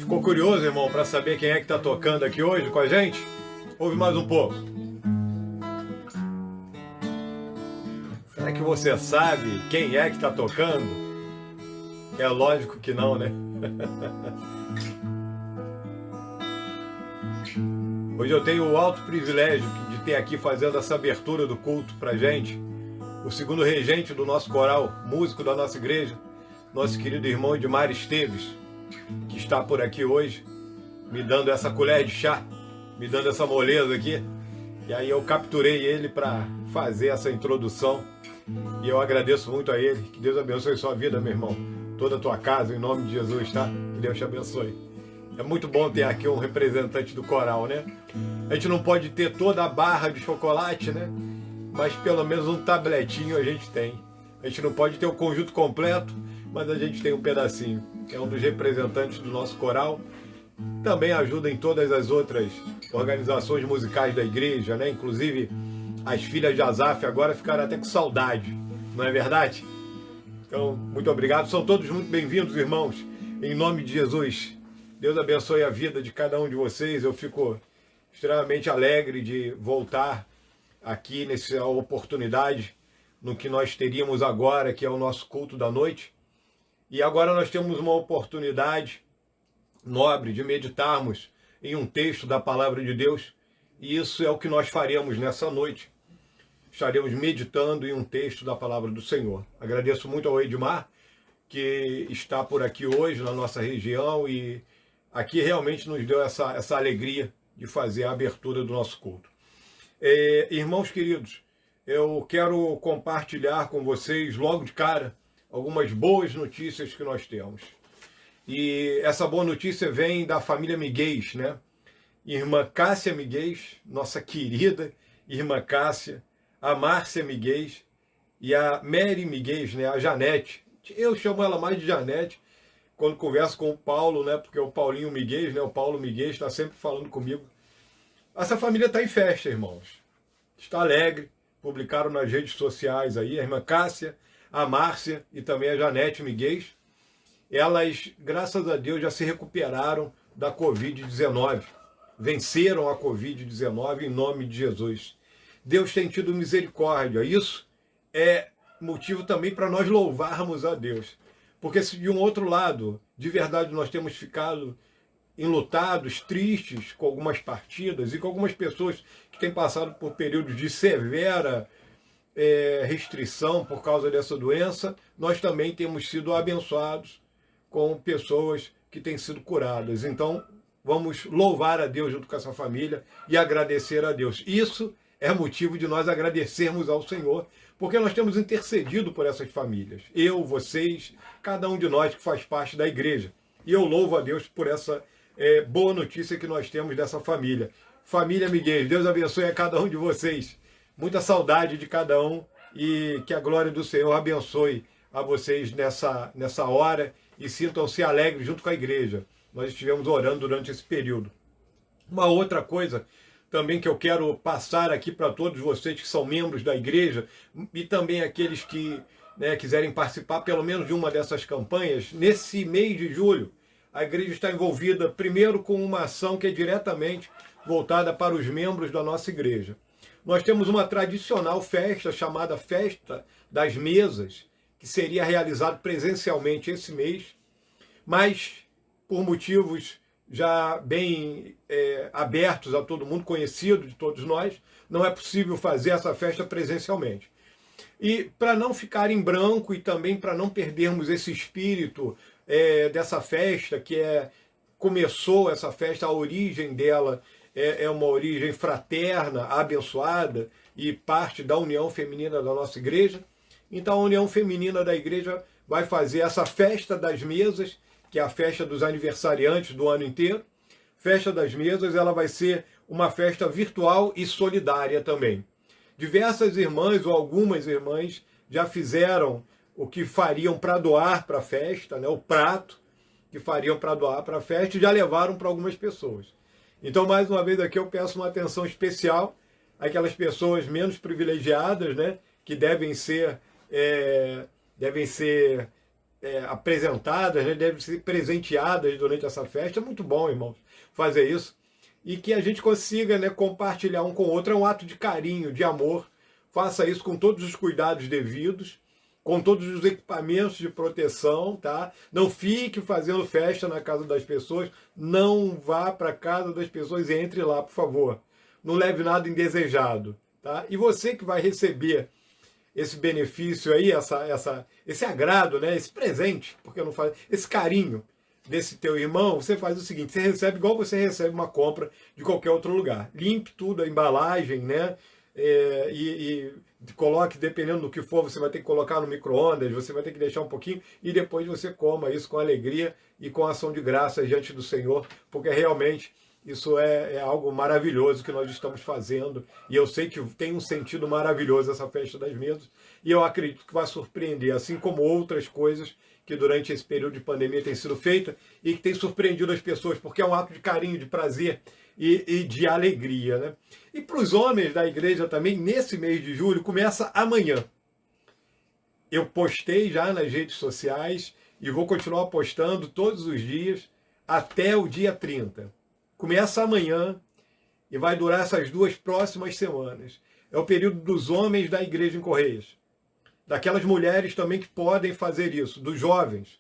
Ficou curioso, irmão, para saber quem é que está tocando aqui hoje com a gente? Ouve mais um pouco. Será que você sabe quem é que está tocando? É lógico que não, né? Hoje eu tenho o alto privilégio de ter aqui fazendo essa abertura do culto pra gente, o segundo regente do nosso coral, músico da nossa igreja, nosso querido irmão Edmar Esteves, que está por aqui hoje, me dando essa colher de chá, me dando essa moleza aqui. E aí eu capturei ele para fazer essa introdução. E eu agradeço muito a ele. Que Deus abençoe sua vida, meu irmão. Toda a tua casa, em nome de Jesus, tá? Que Deus te abençoe. É muito bom ter aqui um representante do coral, né? A gente não pode ter toda a barra de chocolate, né? Mas pelo menos um tabletinho a gente tem. A gente não pode ter o conjunto completo, mas a gente tem um pedacinho. É um dos representantes do nosso coral. Também ajuda em todas as outras organizações musicais da igreja, né? Inclusive as filhas de Asaf agora ficaram até com saudade, não é verdade? Então, muito obrigado. São todos muito bem-vindos, irmãos. Em nome de Jesus. Deus abençoe a vida de cada um de vocês. Eu fico extremamente alegre de voltar aqui nessa oportunidade, no que nós teríamos agora, que é o nosso culto da noite. E agora nós temos uma oportunidade nobre de meditarmos em um texto da Palavra de Deus. E isso é o que nós faremos nessa noite. Estaremos meditando em um texto da Palavra do Senhor. Agradeço muito ao Edmar, que está por aqui hoje na nossa região e aqui realmente nos deu essa alegria de fazer a abertura do nosso culto. Irmãos queridos, eu quero compartilhar com vocês, logo de cara, algumas boas notícias que nós temos. E essa boa notícia vem da família Miguel, né? Irmã Cássia Miguel, nossa querida irmã Cássia, a Márcia Miguel e a Mary Miguel, né? A Janete. Eu chamo ela mais de Janete quando converso com o Paulo, né? Porque o Paulinho Miguel, né? O Paulo Miguel está sempre falando comigo. Essa família está em festa, irmãos. Está alegre. Publicaram nas redes sociais aí a irmã Cássia, a Márcia e também a Janete Miguel. Elas, graças a Deus, já se recuperaram da Covid-19. Venceram a Covid-19 em nome de Jesus. Deus tem tido misericórdia. Isso é motivo também para nós louvarmos a Deus. Porque se de um outro lado, de verdade, nós temos ficado enlutados, tristes com algumas partidas e com algumas pessoas que têm passado por períodos de severa restrição por causa dessa doença, nós também temos sido abençoados com pessoas que têm sido curadas. Então, vamos louvar a Deus junto com essa família e agradecer a Deus. Isso é motivo de nós agradecermos ao Senhor, porque nós temos intercedido por essas famílias. Eu, vocês, cada um de nós que faz parte da igreja. E eu louvo a Deus por essa boa notícia que nós temos dessa família. Família Miguel, Deus abençoe a cada um de vocês. Muita saudade de cada um e que a glória do Senhor abençoe a vocês nessa hora e sintam-se alegres junto com a igreja. Nós estivemos orando durante esse período. Uma outra coisa também que eu quero passar aqui para todos vocês que são membros da igreja e também aqueles que quiserem participar pelo menos de uma dessas campanhas, nesse mês de julho, a igreja está envolvida primeiro com uma ação que é diretamente voltada para os membros da nossa igreja. Nós temos uma tradicional festa chamada Festa das Mesas, que seria realizada presencialmente esse mês, mas por motivos já bem abertos a todo mundo, conhecido de todos nós, não é possível fazer essa festa presencialmente. E para não ficar em branco e também para não perdermos esse espírito dessa festa, começou essa festa, a origem dela é uma origem fraterna, abençoada e parte da União Feminina da nossa igreja. Então a União Feminina da igreja vai fazer essa Festa das Mesas, que é a festa dos aniversariantes do ano inteiro. Festa das Mesas, ela vai ser uma festa virtual e solidária também. Diversas irmãs ou algumas irmãs já fizeram o que fariam para doar para a festa, né? O prato que fariam para doar para a festa e já levaram para algumas pessoas. Então, mais uma vez aqui eu peço uma atenção especial àquelas pessoas menos privilegiadas, né? Que devem ser apresentadas, né, devem ser presenteadas durante essa festa. É muito bom, irmãos, fazer isso. E que a gente consiga, né, compartilhar um com o outro. É um ato de carinho, de amor. Faça isso com todos os cuidados devidos, com todos os equipamentos de proteção, tá? Não fique fazendo festa na casa das pessoas. Não vá para a casa das pessoas e entre lá, por favor. Não leve nada indesejado, tá? E você que vai receber esse benefício aí, esse agrado, né? Esse presente, porque eu não faço, esse carinho desse teu irmão, você faz o seguinte: você recebe igual você recebe uma compra de qualquer outro lugar. Limpe tudo, a embalagem, né? E coloque, dependendo do que for, você vai ter que colocar no micro-ondas, você vai ter que deixar um pouquinho e depois você coma isso com alegria e com ação de graça diante do Senhor, porque realmente isso é algo maravilhoso que nós estamos fazendo, e eu sei que tem um sentido maravilhoso essa festa das mesas, e eu acredito que vai surpreender, assim como outras coisas que durante esse período de pandemia têm sido feitas e que tem surpreendido as pessoas, porque é um ato de carinho, de prazer e de alegria, né? E para os homens da igreja também, nesse mês de julho, começa amanhã. Eu postei já nas redes sociais e vou continuar postando todos os dias até o dia 30. Começa amanhã e vai durar essas 2 próximas semanas. É o período dos homens da igreja em Correias. Daquelas mulheres também que podem fazer isso, dos jovens,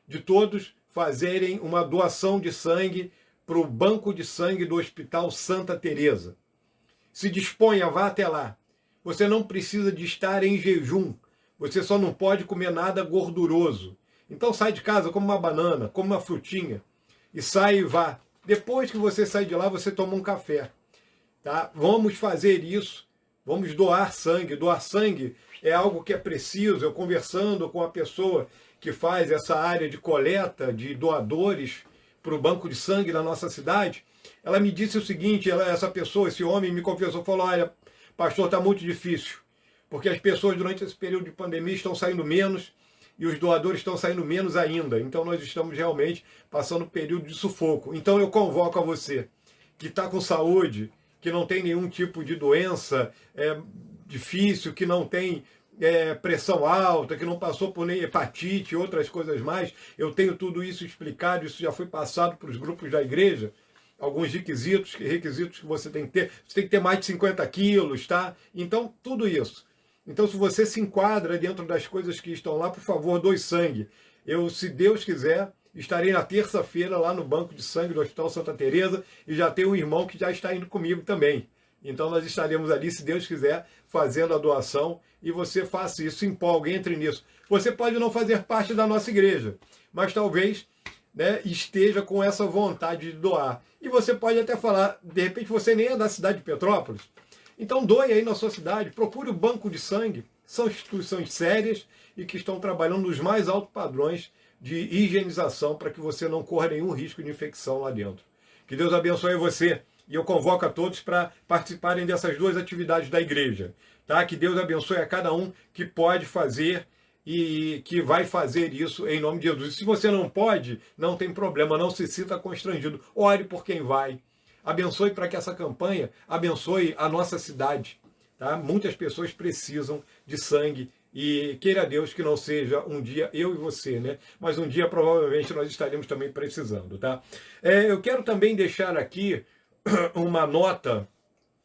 de todos fazerem uma doação de sangue para o banco de sangue do Hospital Santa Teresa. Se disponha, vá até lá. Você não precisa de estar em jejum. Você só não pode comer nada gorduroso. Então sai de casa, come uma banana, come uma frutinha e sai e vá. Depois que você sair de lá, você toma um café. Tá? Vamos fazer isso. Vamos doar sangue. Doar sangue é algo que é preciso. Eu conversando com a pessoa que faz essa área de coleta de doadores para o banco de sangue da nossa cidade, ela me disse o seguinte, essa pessoa, esse homem me confessou, falou: olha, pastor, está muito difícil, porque as pessoas durante esse período de pandemia estão saindo menos e os doadores estão saindo menos ainda. Então nós estamos realmente passando um período de sufoco. Então eu convoco a você que está com saúde, que não tem nenhum tipo de doença difícil, que não tem pressão alta, que não passou por nem hepatite e outras coisas mais. Eu tenho tudo isso explicado, isso já foi passado para os grupos da igreja, alguns requisitos que você tem que ter. Você tem que ter mais de 50 quilos, tá? Então, tudo isso. Então, se você se enquadra dentro das coisas que estão lá, por favor, doe sangue. Eu, se Deus quiser, estarei na terça-feira lá no banco de sangue do Hospital Santa Teresa e já tem um irmão que já está indo comigo também. Então nós estaremos ali, se Deus quiser, fazendo a doação, e você faça isso, se empolgue, entre nisso. Você pode não fazer parte da nossa igreja, mas talvez, né, esteja com essa vontade de doar. E você pode até falar, de repente você nem é da cidade de Petrópolis, então doe aí na sua cidade, procure o banco de sangue. São instituições sérias e que estão trabalhando nos mais altos padrões de higienização para que você não corra nenhum risco de infecção lá dentro. Que Deus abençoe você. E eu convoco a todos para participarem dessas 2 atividades da igreja. Tá? Que Deus abençoe a cada um que pode fazer e que vai fazer isso em nome de Jesus. E se você não pode, não tem problema, não se sinta constrangido. Ore por quem vai. Abençoe para que essa campanha abençoe a nossa cidade. Tá? Muitas pessoas precisam de sangue e queira Deus que não seja um dia eu e você, né? Mas um dia provavelmente nós estaremos também precisando. Tá? Eu quero também deixar aqui uma nota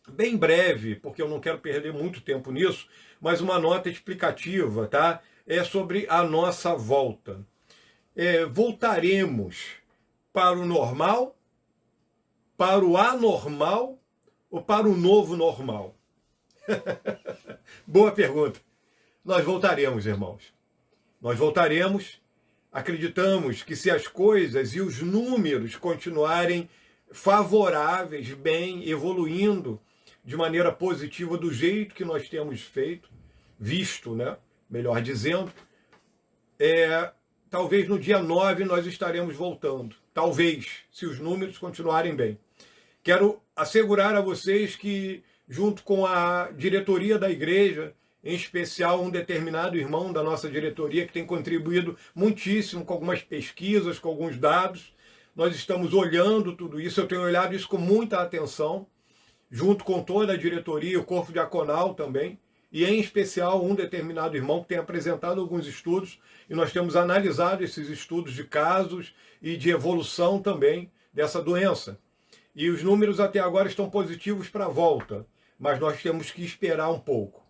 bem breve, porque eu não quero perder muito tempo nisso, mas uma nota explicativa, tá? É sobre a nossa volta. Voltaremos para o normal, para o anormal ou para o novo normal? Boa pergunta. Nós voltaremos, irmãos. Nós voltaremos. Acreditamos que se as coisas e os números continuarem favoráveis, bem, evoluindo de maneira positiva do jeito que nós temos visto, né? Melhor dizendo, talvez no dia 9 nós estaremos voltando. Talvez, se os números continuarem bem. Quero assegurar a vocês que, junto com a diretoria da igreja, em especial um determinado irmão da nossa diretoria que tem contribuído muitíssimo com algumas pesquisas, com alguns dados, nós estamos olhando tudo isso, eu tenho olhado isso com muita atenção, junto com toda a diretoria, o corpo diaconal também, e em especial um determinado irmão que tem apresentado alguns estudos, e nós temos analisado esses estudos de casos e de evolução também dessa doença. E os números até agora estão positivos para a volta, mas nós temos que esperar um pouco.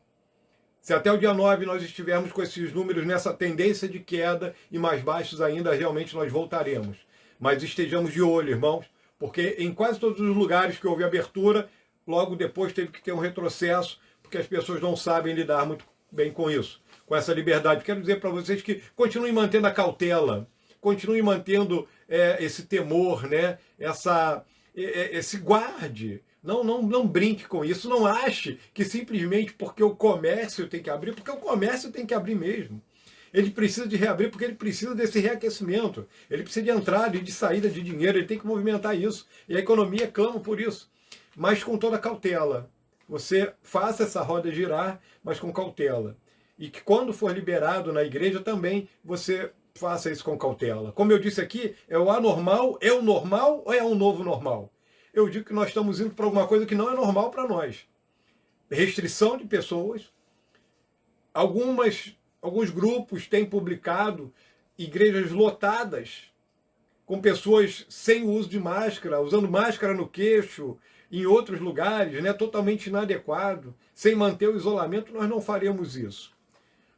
Se até o dia 9 nós estivermos com esses números nessa tendência de queda e mais baixos ainda, realmente nós voltaremos. Mas estejamos de olho, irmãos, porque em quase todos os lugares que houve abertura, logo depois teve que ter um retrocesso, porque as pessoas não sabem lidar muito bem com isso, com essa liberdade. Quero dizer para vocês que continuem mantendo a cautela, continuem mantendo esse temor, né? Esse guarde. Não brinque com isso, não ache que simplesmente porque o comércio tem que abrir, porque o comércio tem que abrir mesmo. Ele precisa de reabrir porque ele precisa desse reaquecimento. Ele precisa de entrada e de saída de dinheiro, ele tem que movimentar isso. E a economia clama por isso. Mas com toda cautela. Você faça essa roda girar, mas com cautela. E que quando for liberado na igreja também você faça isso com cautela. Como eu disse aqui, é o anormal, é o normal ou é um novo normal? Eu digo que nós estamos indo para alguma coisa que não é normal para nós. Restrição de pessoas. Alguns grupos têm publicado igrejas lotadas, com pessoas sem o uso de máscara, usando máscara no queixo, em outros lugares, né, totalmente inadequado, sem manter o isolamento. Nós não faremos isso.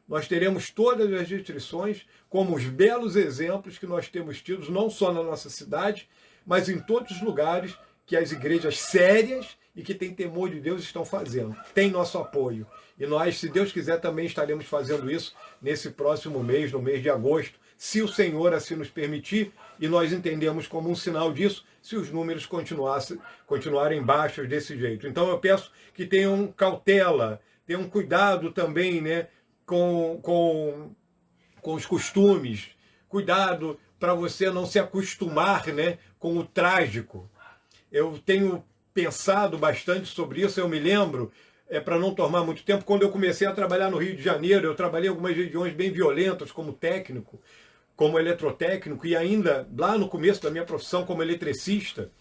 Nós teremos todas as restrições, como os belos exemplos que nós temos tido, não só na nossa cidade, mas em todos os lugares que as igrejas sérias e que têm temor de Deus estão fazendo. Tem nosso apoio. E nós, se Deus quiser, também estaremos fazendo isso nesse próximo mês, no mês de agosto, se o Senhor assim nos permitir, e nós entendemos como um sinal disso, se os números continuarem baixos desse jeito. Então eu peço que tenham cautela, tenham cuidado também, né, com os costumes, cuidado para você não se acostumar, né, com o trágico. Eu tenho pensado bastante sobre isso. Eu me lembro, para não tomar muito tempo, quando eu comecei a trabalhar no Rio de Janeiro, eu trabalhei em algumas regiões bem violentas como técnico, como eletrotécnico, e ainda lá no começo da minha profissão como eletricista.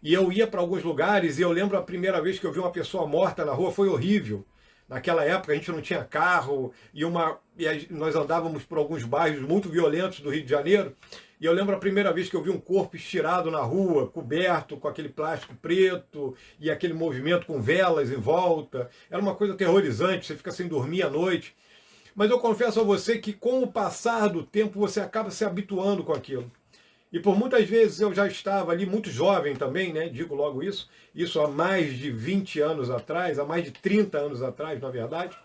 E eu ia para alguns lugares e eu lembro a primeira vez que eu vi uma pessoa morta na rua, foi horrível. Naquela época a gente não tinha carro e nós andávamos por alguns bairros muito violentos do Rio de Janeiro. E eu lembro a primeira vez que eu vi um corpo estirado na rua, coberto com aquele plástico preto e aquele movimento com velas em volta. Era uma coisa aterrorizante, você fica sem dormir à noite. Mas eu confesso a você que com o passar do tempo você acaba se habituando com aquilo. E por muitas vezes eu já estava ali muito jovem também, né? Digo logo isso há mais de 20 anos atrás, há mais de 30 anos atrás, na verdade.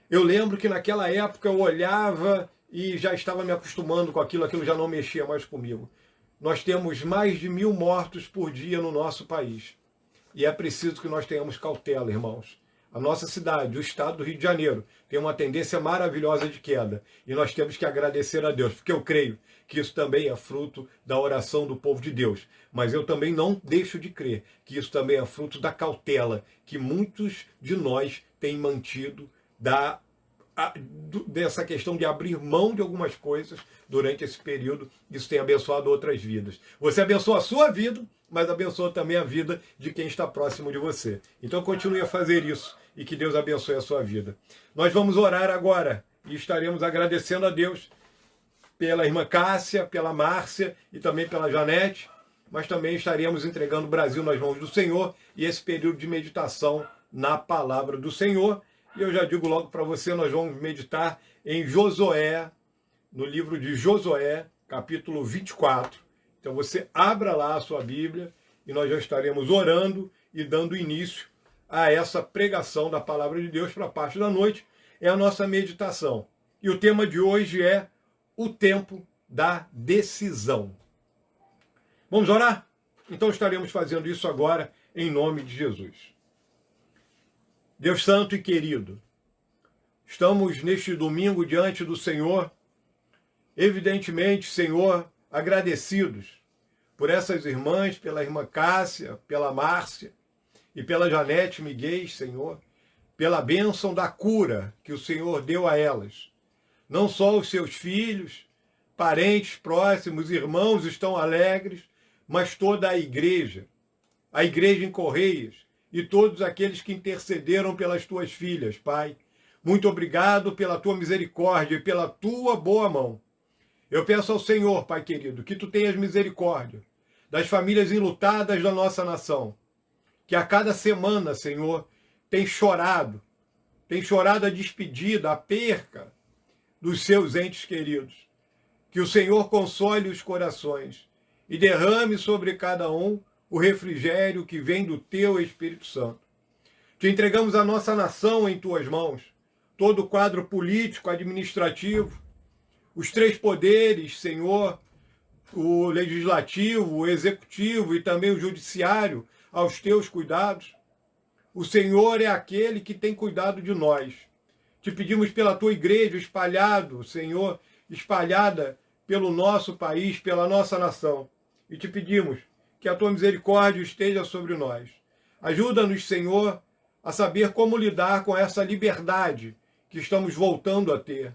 Eu lembro que naquela época eu olhava e já estava me acostumando com aquilo já não mexia mais comigo. Nós temos mais de 1000 mortos por dia no nosso país. E é preciso que nós tenhamos cautela, irmãos. A nossa cidade, o estado do Rio de Janeiro, tem uma tendência maravilhosa de queda. E nós temos que agradecer a Deus, porque eu creio que isso também é fruto da oração do povo de Deus. Mas eu também não deixo de crer que isso também é fruto da cautela que muitos de nós têm mantido dessa questão de abrir mão de algumas coisas durante esse período. Isso tem abençoado outras vidas. Você abençoa a sua vida, mas abençoa também a vida de quem está próximo de você. Então continue a fazer isso e que Deus abençoe a sua vida. Nós vamos orar agora e estaremos agradecendo a Deus pela irmã Cássia, pela Márcia e também pela Janete, mas também estaremos entregando o Brasil nas mãos do Senhor e esse período de meditação na palavra do Senhor. E eu já digo logo para você, nós vamos meditar em Josué, no livro de Josué, capítulo 24. Então você abra lá a sua Bíblia e nós já estaremos orando e dando início a essa pregação da palavra de Deus para a parte da noite. É a nossa meditação. E o tema de hoje é o tempo da decisão. Vamos orar? Então estaremos fazendo isso agora em nome de Jesus. Deus santo e querido, estamos neste domingo diante do Senhor, evidentemente, Senhor, agradecidos por essas irmãs, pela irmã Cássia, pela Márcia e pela Janete Miguel, Senhor, pela bênção da cura que o Senhor deu a elas. Não só os seus filhos, parentes próximos, irmãos estão alegres, mas toda a igreja em Correias, e todos aqueles que intercederam pelas tuas filhas, Pai. Muito obrigado pela tua misericórdia e pela tua boa mão. Eu peço ao Senhor, Pai querido, que tu tenhas misericórdia das famílias enlutadas da nossa nação, que a cada semana, Senhor, tem chorado a despedida, a perca dos seus entes queridos. Que o Senhor console os corações e derrame sobre cada um o refrigério que vem do teu Espírito Santo. Te entregamos a nossa nação em tuas mãos, todo o quadro político, administrativo, os três poderes, Senhor, o legislativo, o executivo e também o judiciário, aos teus cuidados. O Senhor é aquele que tem cuidado de nós. Te pedimos pela tua igreja espalhado, Senhor, espalhada pelo nosso país, pela nossa nação. E te pedimos que a tua misericórdia esteja sobre nós. Ajuda-nos, Senhor, a saber como lidar com essa liberdade que estamos voltando a ter.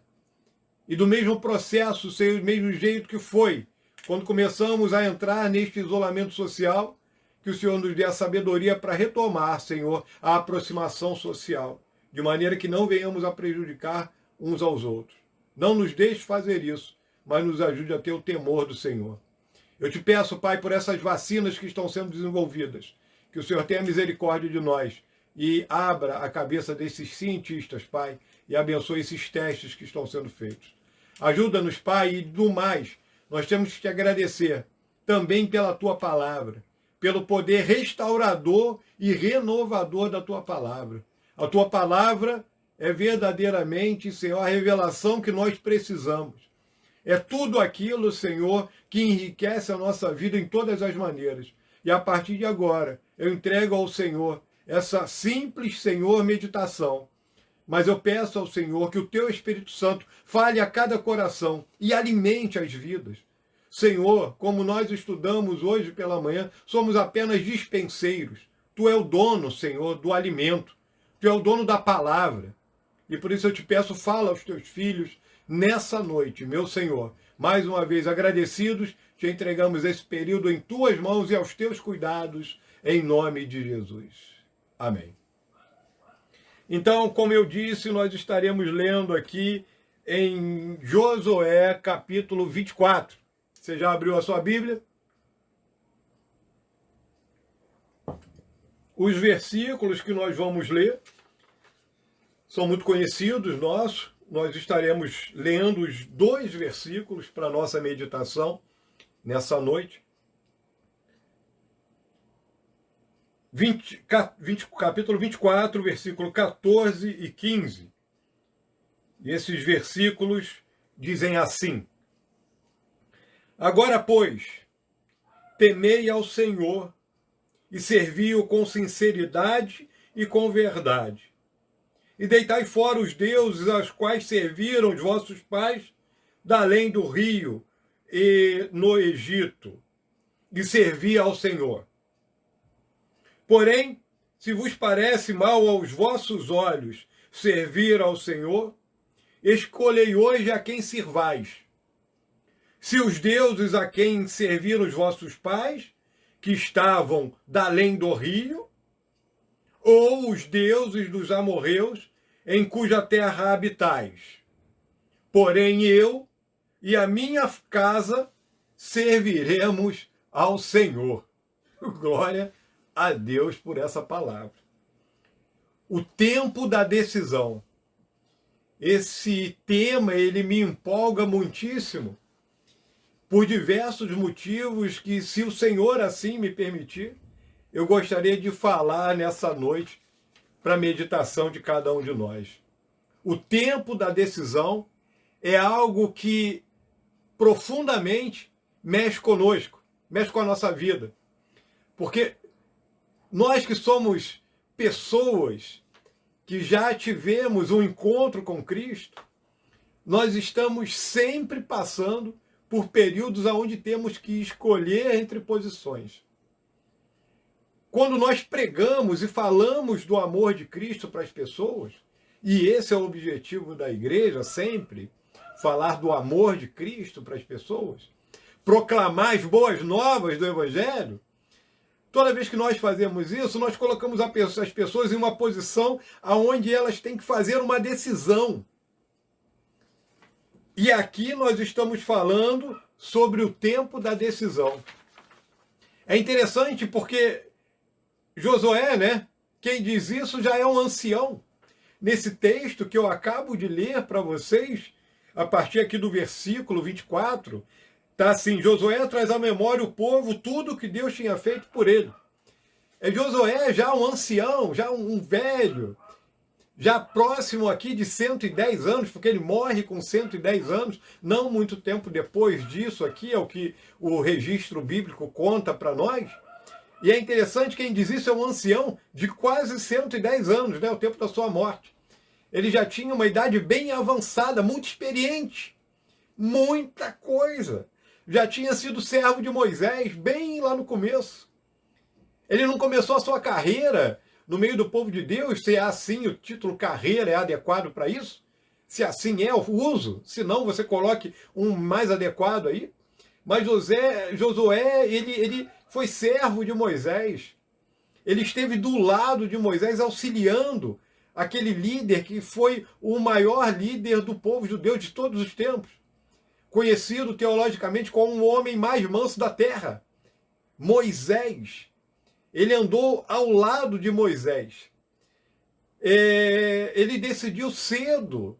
E do mesmo processo, Senhor, do mesmo jeito que foi, quando começamos a entrar neste isolamento social, que o Senhor nos dê a sabedoria para retomar, Senhor, a aproximação social, de maneira que não venhamos a prejudicar uns aos outros. Não nos deixe fazer isso, mas nos ajude a ter o temor do Senhor. Eu te peço, Pai, por essas vacinas que estão sendo desenvolvidas, que o Senhor tenha misericórdia de nós e abra a cabeça desses cientistas, Pai, e abençoe esses testes que estão sendo feitos. Ajuda-nos, Pai, e do mais, nós temos que te agradecer também pela tua palavra, pelo poder restaurador e renovador da tua palavra. A tua palavra é verdadeiramente, Senhor, a revelação que nós precisamos. É tudo aquilo, Senhor, que enriquece a nossa vida em todas as maneiras. E a partir de agora, eu entrego ao Senhor essa simples, Senhor, meditação. Mas eu peço ao Senhor que o teu Espírito Santo fale a cada coração e alimente as vidas. Senhor, como nós estudamos hoje pela manhã, somos apenas dispenseiros. Tu é o dono, Senhor, do alimento. Tu é o dono da palavra. E por isso eu te peço, fala aos teus filhos nessa noite, meu Senhor. Mais uma vez agradecidos, te entregamos esse período em tuas mãos e aos teus cuidados, em nome de Jesus. Amém. Então, como eu disse, nós estaremos lendo aqui em Josué, capítulo 24. Você já abriu a sua Bíblia? Os versículos que nós vamos ler são muito conhecidos nossos. Nós estaremos lendo os 2 versículos para a nossa meditação nessa noite. Capítulo 24, versículo 14 e 15. E esses versículos dizem assim: Agora, pois, temei ao Senhor e servi-o com sinceridade e com verdade. E deitai fora os deuses aos quais serviram os vossos pais, da além do rio e no Egito, e servi ao Senhor. Porém, se vos parece mal aos vossos olhos servir ao Senhor, escolhei hoje a quem sirvais. Se os deuses a quem serviram os vossos pais, que estavam da além do rio, ou os deuses dos amorreus, em cuja terra habitais. Porém eu e a minha casa serviremos ao Senhor. Glória a Deus por essa palavra. O tempo da decisão. Esse tema, ele me empolga muitíssimo, por diversos motivos que, se o Senhor assim me permitir, eu gostaria de falar nessa noite para a meditação de cada um de nós. O tempo da decisão é algo que profundamente mexe conosco, mexe com a nossa vida. Porque nós que somos pessoas que já tivemos um encontro com Cristo, nós estamos sempre passando por períodos onde temos que escolher entre posições. Quando nós pregamos e falamos do amor de Cristo para as pessoas, e esse é o objetivo da igreja sempre, falar do amor de Cristo para as pessoas, proclamar as boas novas do Evangelho, Toda vez que nós fazemos isso, nós colocamos as pessoas em uma posição onde elas têm que fazer uma decisão. E aqui nós estamos falando sobre o tempo da decisão. É interessante porque Josué, né? Quem diz isso já é um ancião. Nesse texto que eu acabo de ler para vocês, a partir aqui do versículo 24, está assim: Josué traz à memória o povo tudo o que Deus tinha feito por ele. É Josué já um ancião, já um velho, já próximo aqui de 110 anos, porque ele morre com 110 anos, não muito tempo depois disso aqui, é o que o registro bíblico conta para nós. E é interessante, quem diz isso é um ancião de quase 110 anos, né, o tempo da sua morte. Ele já tinha uma idade bem avançada, muito experiente, muita coisa. Já tinha sido servo de Moisés, bem lá no começo. Ele não começou a sua carreira no meio do povo de Deus, se é assim, o título carreira é adequado para isso? Se assim é, eu uso. Se não, você coloque um mais adequado aí. Mas Josué, ele foi servo de Moisés. Ele esteve do lado de Moisés, auxiliando aquele líder que foi o maior líder do povo judeu de todos os tempos. Conhecido teologicamente como o homem mais manso da terra. Moisés. Ele andou ao lado de Moisés. Ele decidiu cedo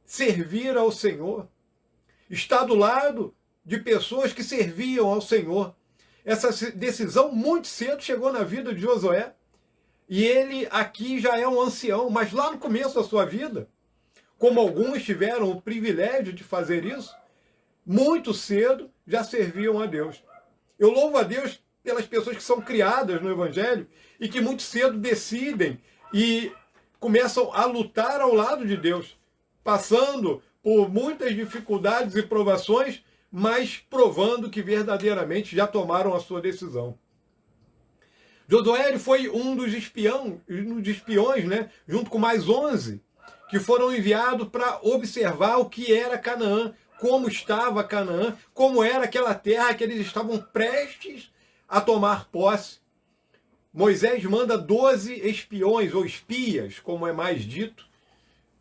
servir ao Senhor. Está do lado de pessoas que serviam ao Senhor. Essa decisão muito cedo chegou na vida de Josué. E ele aqui já é um ancião, mas lá no começo da sua vida, como alguns tiveram o privilégio de fazer isso, muito cedo já serviam a Deus. Eu louvo a Deus pelas pessoas que são criadas no Evangelho e que muito cedo decidem e começam a lutar ao lado de Deus, passando por muitas dificuldades e provações, mas provando que verdadeiramente já tomaram a sua decisão. Josué foi um dos espiões, né, junto com mais 11, que foram enviados para observar o que era Canaã, como estava Canaã, como era aquela terra que eles estavam prestes a tomar posse. Moisés manda 12 espiões, ou espias, como é mais dito,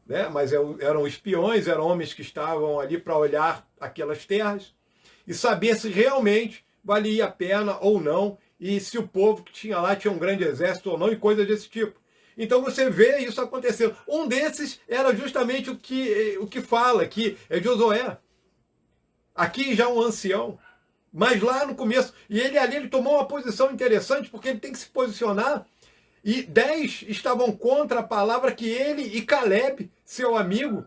né? Mas eram espiões, eram homens que estavam ali para olhar aquelas terras e saber se realmente valia a pena ou não, e se o povo que tinha lá tinha um grande exército ou não, e coisas desse tipo. Então você vê isso acontecendo. Um desses era justamente o que fala aqui, é Josué. Aqui já um ancião. Mas lá no começo, e ele tomou uma posição interessante, porque ele tem que se posicionar, e 10 estavam contra a palavra que ele e Caleb, seu amigo,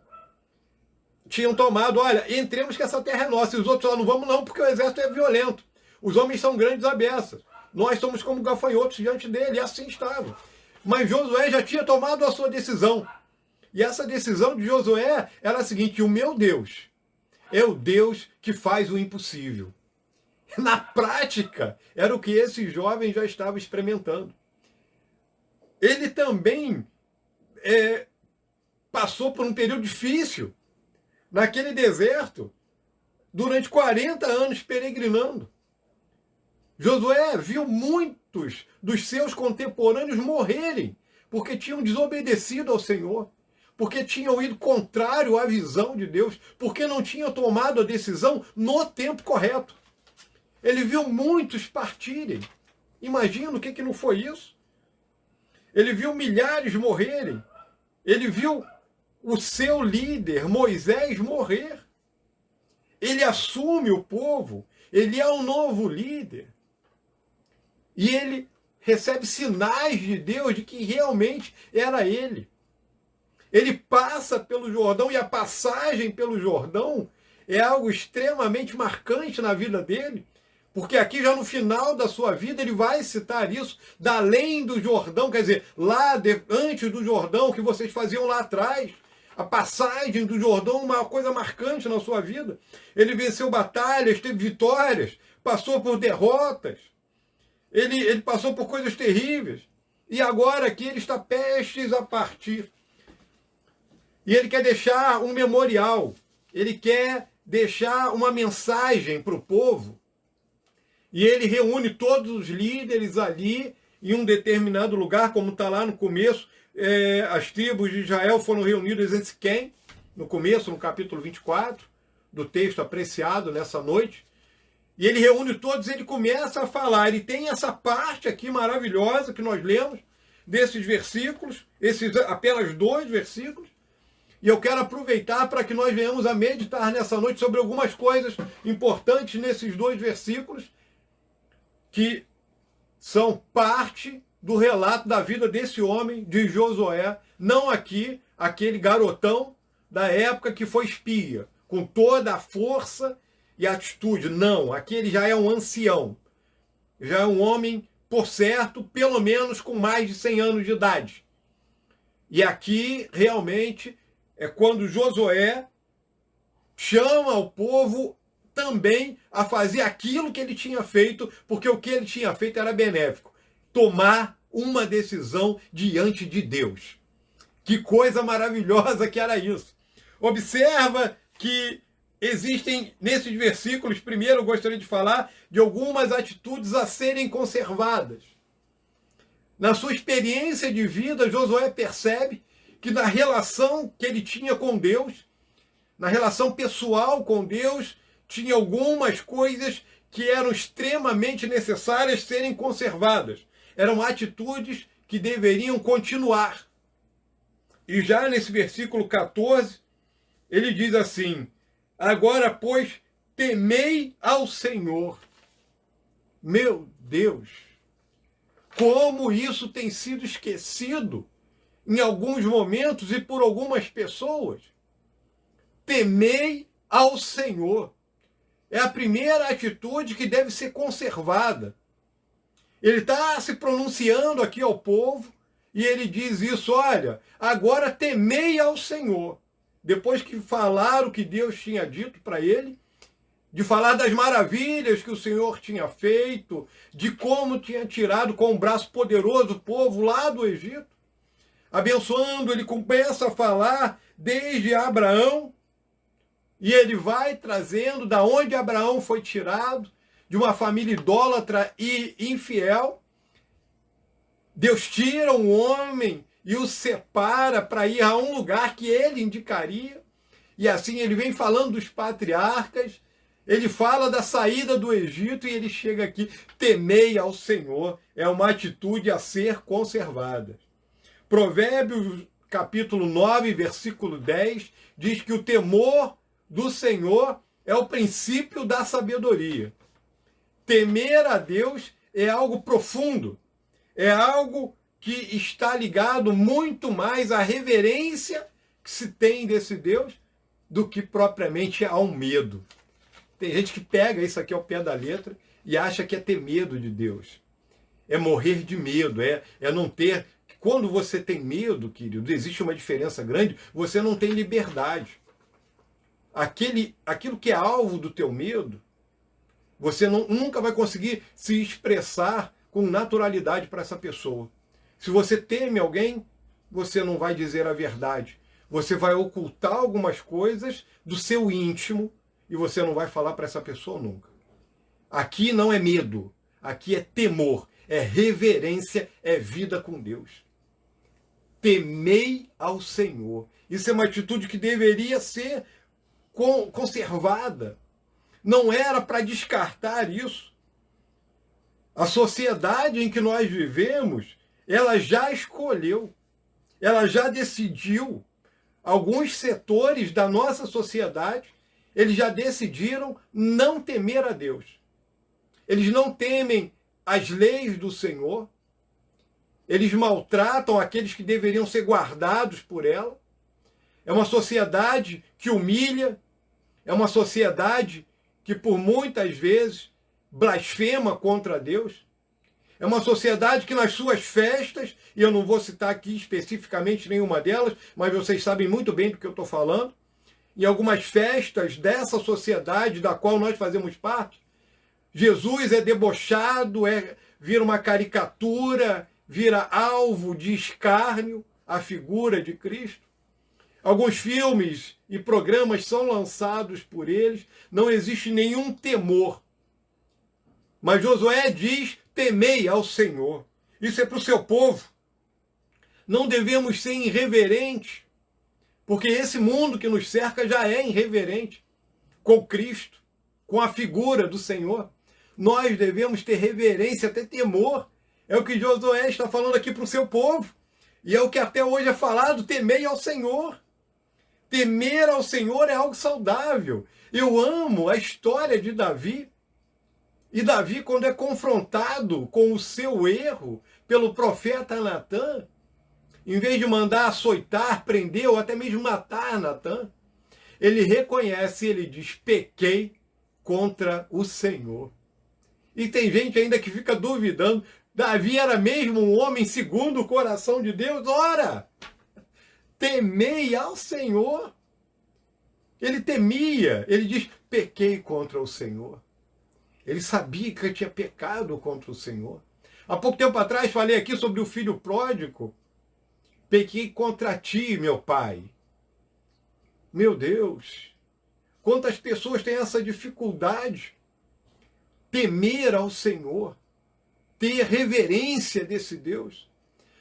tinham tomado. Olha, entremos que essa terra é nossa, e os outros lá não vamos não, porque o exército é violento. Os homens são grandes abessas. Nós somos como gafanhotos diante dele, e assim estava. Mas Josué já tinha tomado a sua decisão. E essa decisão de Josué era a seguinte: o meu Deus é o Deus que faz o impossível. Na prática, era o que esse jovem já estava experimentando. Ele também passou por um período difícil naquele deserto, durante 40 anos peregrinando. Josué viu muitos dos seus contemporâneos morrerem, porque tinham desobedecido ao Senhor, porque tinham ido contrário à visão de Deus, porque não tinham tomado a decisão no tempo correto. Ele viu muitos partirem. Imagina o que não foi isso. Ele viu milhares morrerem. Ele viu o seu líder, Moisés, morrer. Ele assume o povo. Ele é um novo líder. E ele recebe sinais de Deus de que realmente era ele. Ele passa pelo Jordão, e a passagem pelo Jordão é algo extremamente marcante na vida dele. Porque aqui já no final da sua vida ele vai citar isso, da além do Jordão, quer dizer, antes do Jordão, que vocês faziam lá atrás. A passagem do Jordão, uma coisa marcante na sua vida. Ele venceu batalhas, teve vitórias, passou por derrotas, ele passou por coisas terríveis. E agora aqui ele está prestes a partir. E ele quer deixar um memorial, ele quer deixar uma mensagem para o povo, E ele reúne todos os líderes ali em um determinado lugar, como está lá no começo. As tribos de Israel foram reunidas em Siquém, no começo, no capítulo 24, do texto apreciado nessa noite. E ele reúne todos, ele começa a falar. Ele tem essa parte aqui maravilhosa que nós lemos, desses versículos, esses apenas 2 versículos. E eu quero aproveitar para que nós venhamos a meditar nessa noite sobre algumas coisas importantes nesses 2 versículos, que são parte do relato da vida desse homem, de Josué, não aqui, aquele garotão da época que foi espia, com toda a força e atitude. Não, aqui ele já é um ancião, já é um homem, por certo, pelo menos com mais de 100 anos de idade. E aqui, realmente, é quando Josué chama o povo também a fazer aquilo que ele tinha feito, porque o que ele tinha feito era benéfico. Tomar uma decisão diante de Deus. Que coisa maravilhosa que era isso. Observa que existem nesses versículos, primeiro eu gostaria de falar de algumas atitudes a serem conservadas. Na sua experiência de vida, Josué percebe que na relação que ele tinha com Deus, na relação pessoal com Deus, tinha algumas coisas que eram extremamente necessárias serem conservadas. Eram atitudes que deveriam continuar. E já nesse versículo 14, ele diz assim: agora, pois, temei ao Senhor. Meu Deus, como isso tem sido esquecido em alguns momentos e por algumas pessoas. Temei ao Senhor. É a primeira atitude que deve ser conservada. Ele está se pronunciando aqui ao povo e ele diz isso: olha, agora temei ao Senhor. Depois que falaram o que Deus tinha dito para ele, de falar das maravilhas que o Senhor tinha feito, de como tinha tirado com um braço poderoso o povo lá do Egito, abençoando, ele começa a falar desde Abraão, e ele vai trazendo da onde Abraão foi tirado, de uma família idólatra e infiel. Deus tira um homem e o separa para ir a um lugar que ele indicaria. E assim ele vem falando dos patriarcas, ele fala da saída do Egito e ele chega aqui: temei ao Senhor. É uma atitude a ser conservada. Provérbios capítulo 9, versículo 10, diz que o temor do Senhor é o princípio da sabedoria. Temer a Deus é algo profundo, é algo que está ligado muito mais à reverência que se tem desse Deus do que propriamente ao medo. Tem gente que pega isso aqui ao pé da letra e acha que é ter medo de Deus. É morrer de medo, é não ter... Quando você tem medo, querido, existe uma diferença grande, você não tem liberdade. Aquilo que é alvo do teu medo, você nunca vai conseguir se expressar com naturalidade para essa pessoa. Se você teme alguém, você não vai dizer a verdade. Você vai ocultar algumas coisas do seu íntimo e você não vai falar para essa pessoa nunca. Aqui não é medo, aqui é temor, é reverência, é vida com Deus. Temei ao Senhor. Isso é uma atitude que deveria ser conservada. Não era para descartar isso. A sociedade em que nós vivemos, ela já escolheu, ela já decidiu. Alguns setores da nossa sociedade, eles já decidiram não temer a Deus. Eles não temem as leis do Senhor. Eles maltratam aqueles que deveriam ser guardados por ela. É uma sociedade que humilha, é uma sociedade que por muitas vezes blasfema contra Deus. É uma sociedade que nas suas festas, e eu não vou citar aqui especificamente nenhuma delas, mas vocês sabem muito bem do que eu estou falando, em algumas festas dessa sociedade da qual nós fazemos parte, Jesus é debochado, vira uma caricatura, vira alvo de escárnio a figura de Cristo. Alguns filmes e programas são lançados por eles, não existe nenhum temor. Mas Josué diz: temei ao Senhor. Isso é para o seu povo. Não devemos ser irreverentes, porque esse mundo que nos cerca já é irreverente com Cristo, com a figura do Senhor. Nós devemos ter reverência, ter temor. É o que Josué está falando aqui para o seu povo. E é o que até hoje é falado: temei ao Senhor. Temer ao Senhor é algo saudável. Eu amo a história de Davi. E Davi, quando é confrontado com o seu erro pelo profeta Natã, em vez de mandar açoitar, prender ou até mesmo matar Natã, ele reconhece, ele diz: pequei contra o Senhor. E tem gente ainda que fica duvidando: Davi era mesmo um homem segundo o coração de Deus? Ora, temei ao Senhor. Ele temia, ele diz: pequei contra o Senhor. Ele sabia que tinha pecado contra o Senhor. Há pouco tempo atrás falei aqui sobre o filho pródigo. Pequei contra ti, meu pai. Meu Deus, quantas pessoas têm essa dificuldade? Temer ao Senhor, ter reverência desse Deus,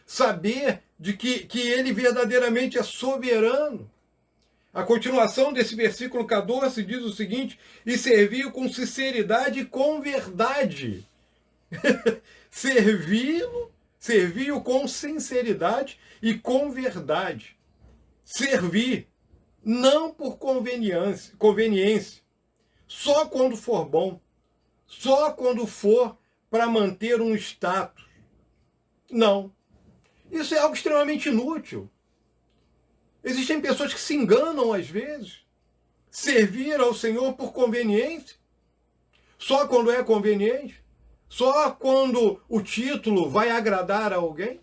saber de que Ele verdadeiramente é soberano. A continuação desse versículo 14 diz o seguinte: e serviu com sinceridade e com verdade. Serviu com sinceridade e com verdade. Servir, não por conveniência, só quando for bom, só quando for para manter um status. Não. Isso é algo extremamente inútil. Existem pessoas que se enganam às vezes. Servir ao Senhor por conveniência, só quando é conveniente, só quando o título vai agradar a alguém,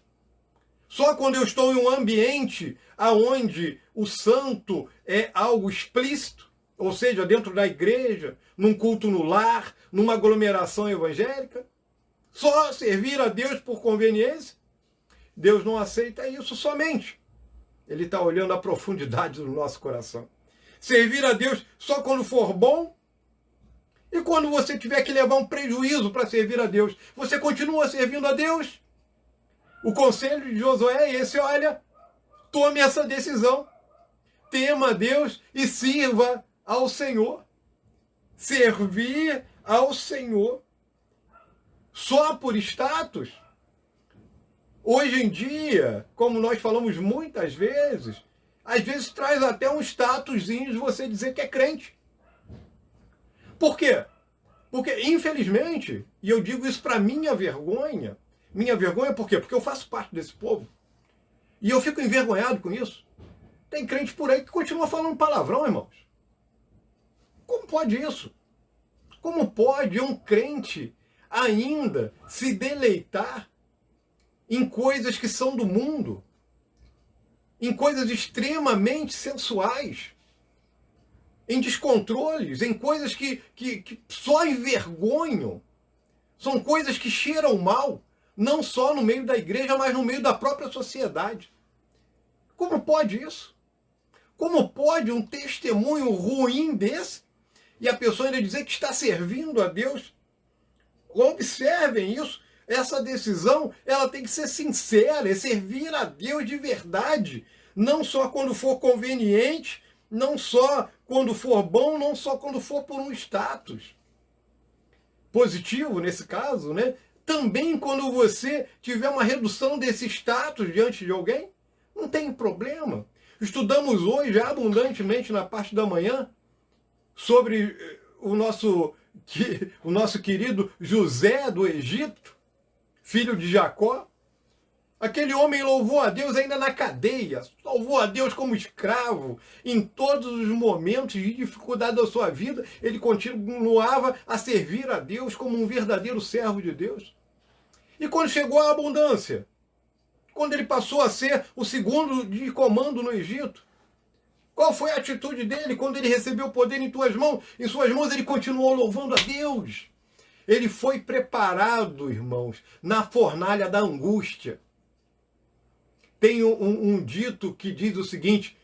só quando eu estou em um ambiente onde o santo é algo explícito, ou seja, dentro da igreja, num culto no lar, numa aglomeração evangélica. Só servir a Deus por conveniência? Deus não aceita isso somente. Ele está olhando a profundidade do nosso coração. Servir a Deus só quando for bom? E quando você tiver que levar um prejuízo para servir a Deus, você continua servindo a Deus? O conselho de Josué é esse: olha, tome essa decisão. Tema a Deus e sirva ao Senhor. Servir ao Senhor só por status? Hoje em dia, como nós falamos muitas vezes, às vezes traz até um statuszinho de você dizer que é crente. Por quê? Porque, infelizmente, e eu digo isso para minha vergonha por quê? Porque eu faço parte desse povo. E eu fico envergonhado com isso. Tem crente por aí que continua falando palavrão, irmãos. Como pode isso? Como pode um crente ainda se deleitar em coisas que são do mundo, em coisas extremamente sensuais, em descontroles, em coisas que só envergonham? São coisas que cheiram mal, não só no meio da igreja, mas no meio da própria sociedade. Como pode isso? Como pode um testemunho ruim desse e a pessoa ainda dizer que está servindo a Deus? Observem isso. Essa decisão, ela tem que ser sincera, é servir a Deus de verdade. Não só quando for conveniente, não só quando for bom, não só quando for por um status positivo, nesse caso, né? Também quando você tiver uma redução desse status diante de alguém, não tem problema. Estudamos hoje abundantemente na parte da manhã sobre o nosso querido José do Egito, filho de Jacó. Aquele homem louvou a Deus ainda na cadeia, louvou a Deus como escravo. Em todos os momentos de dificuldade da sua vida, ele continuava a servir a Deus como um verdadeiro servo de Deus. E quando chegou a abundância, quando ele passou a ser o segundo de comando no Egito, qual foi a atitude dele quando ele recebeu o poder em suas mãos? Ele continuou louvando a Deus. Ele foi preparado, irmãos, na fornalha da angústia. Tem um dito que diz o seguinte: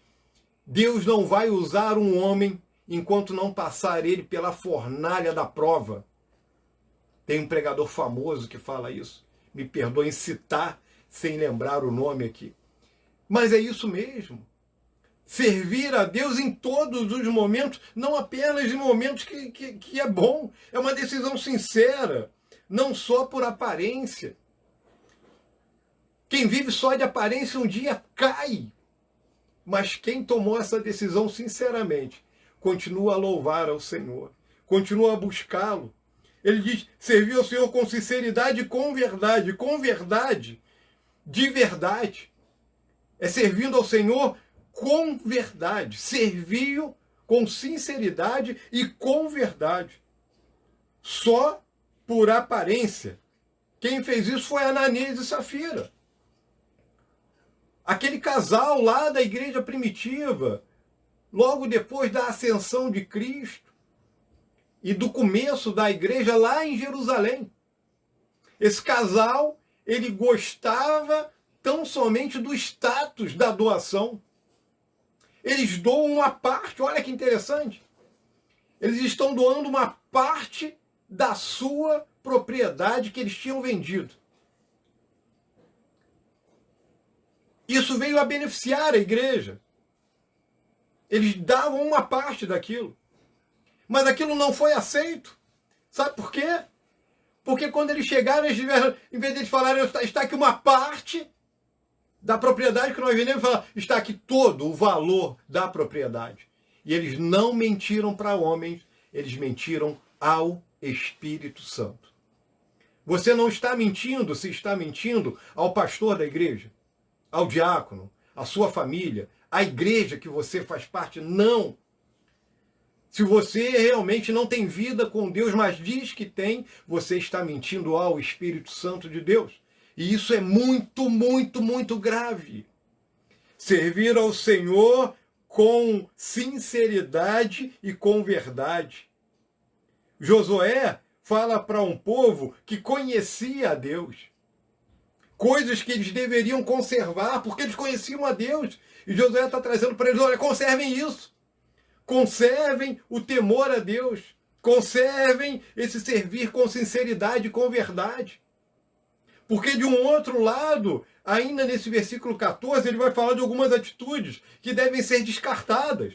Deus não vai usar um homem enquanto não passar ele pela fornalha da prova. Tem um pregador famoso que fala isso. Me perdoem citar sem lembrar o nome aqui. Mas é isso mesmo. Servir a Deus em todos os momentos, não apenas em momentos que é bom. É uma decisão sincera, não só por aparência. Quem vive só de aparência um dia cai. Mas quem tomou essa decisão sinceramente, continua a louvar ao Senhor, continua a buscá-lo. Ele diz, servir ao Senhor com sinceridade e com verdade. Com verdade, de verdade. É servindo ao Senhor com verdade. Serviu com sinceridade e com verdade. Só por aparência. Quem fez isso foi Ananias e Safira. Aquele casal lá da igreja primitiva, logo depois da ascensão de Cristo e do começo da igreja lá em Jerusalém. Esse casal, ele gostava tão somente do status da doação. Eles doam uma parte, olha que interessante. Eles estão doando uma parte da sua propriedade que eles tinham vendido. Isso veio a beneficiar a igreja. Eles davam uma parte daquilo. Mas aquilo não foi aceito. Sabe por quê? Porque quando eles chegaram, eles tiveram, em vez de eles falarem, está aqui uma parte da propriedade que nós vendemos, falaram, está aqui todo o valor da propriedade. E eles não mentiram para homens, eles mentiram ao Espírito Santo. Você não está mentindo se está mentindo ao pastor da igreja, ao diácono, à sua família, à igreja que você faz parte. Não. Se você realmente não tem vida com Deus, mas diz que tem, você está mentindo ao Espírito Santo de Deus. E isso é muito, muito, muito grave. Servir ao Senhor com sinceridade e com verdade. Josué fala para um povo que conhecia a Deus. Coisas que eles deveriam conservar, porque eles conheciam a Deus. E Josué está trazendo para eles, olha, conservem isso. Conservem o temor a Deus. Conservem esse servir com sinceridade e com verdade. Porque de um outro lado, ainda nesse versículo 14, ele vai falar de algumas atitudes que devem ser descartadas.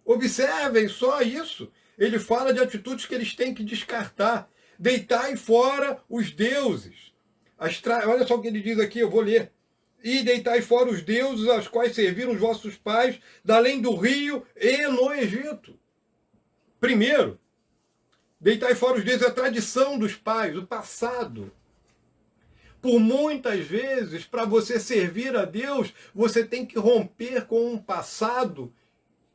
Observem só isso. Ele fala de atitudes que eles têm que descartar. Deitai fora os deuses. Olha só o que ele diz aqui, eu vou ler. E deitai fora os deuses aos quais serviram os vossos pais, da além do rio e no Egito. Primeiro, deitai fora os deuses, a tradição dos pais, o passado. Por muitas vezes, para você servir a Deus, você tem que romper com um passado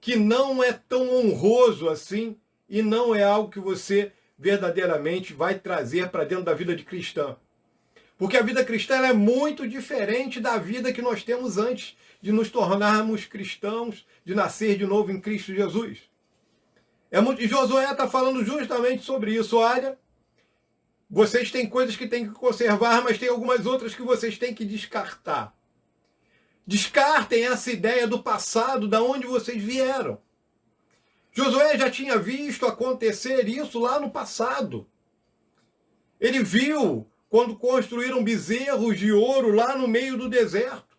que não é tão honroso assim e não é algo que você verdadeiramente vai trazer para dentro da vida de cristã. Porque a vida cristã ela é muito diferente da vida que nós temos antes de nos tornarmos cristãos, de nascer de novo em Cristo Jesus. E Josué está falando justamente sobre isso. Olha, vocês têm coisas que têm que conservar, mas tem algumas outras que vocês têm que descartar. Descartem essa ideia do passado, da onde vocês vieram. Josué já tinha visto acontecer isso lá no passado. Ele viu quando construíram bezerros de ouro lá no meio do deserto.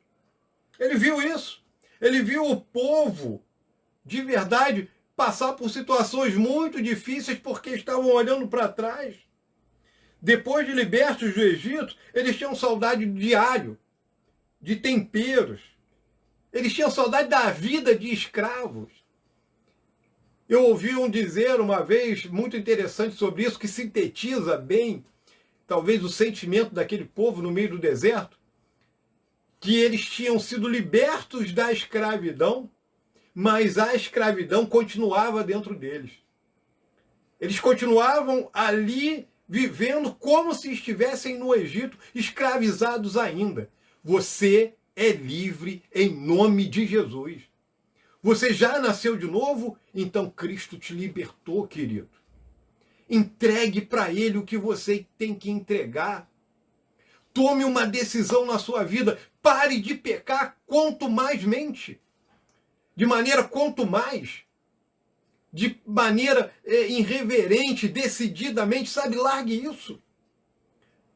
Ele viu isso. Ele viu o povo, de verdade, passar por situações muito difíceis porque estavam olhando para trás. Depois de libertos do Egito, eles tinham saudade de alho, de temperos. Eles tinham saudade da vida de escravos. Eu ouvi um dizer uma vez, muito interessante sobre isso, que sintetiza bem, talvez, o sentimento daquele povo no meio do deserto, que eles tinham sido libertos da escravidão, mas a escravidão continuava dentro deles. Eles continuavam ali vivendo como se estivessem no Egito, escravizados ainda. Você é livre em nome de Jesus. Você já nasceu de novo? Então Cristo te libertou, querido. Entregue para Ele o que você tem que entregar. Tome uma decisão na sua vida. Pare de pecar quanto mais mente. De maneira quanto mais. De maneira irreverente, decididamente, sabe? Largue isso.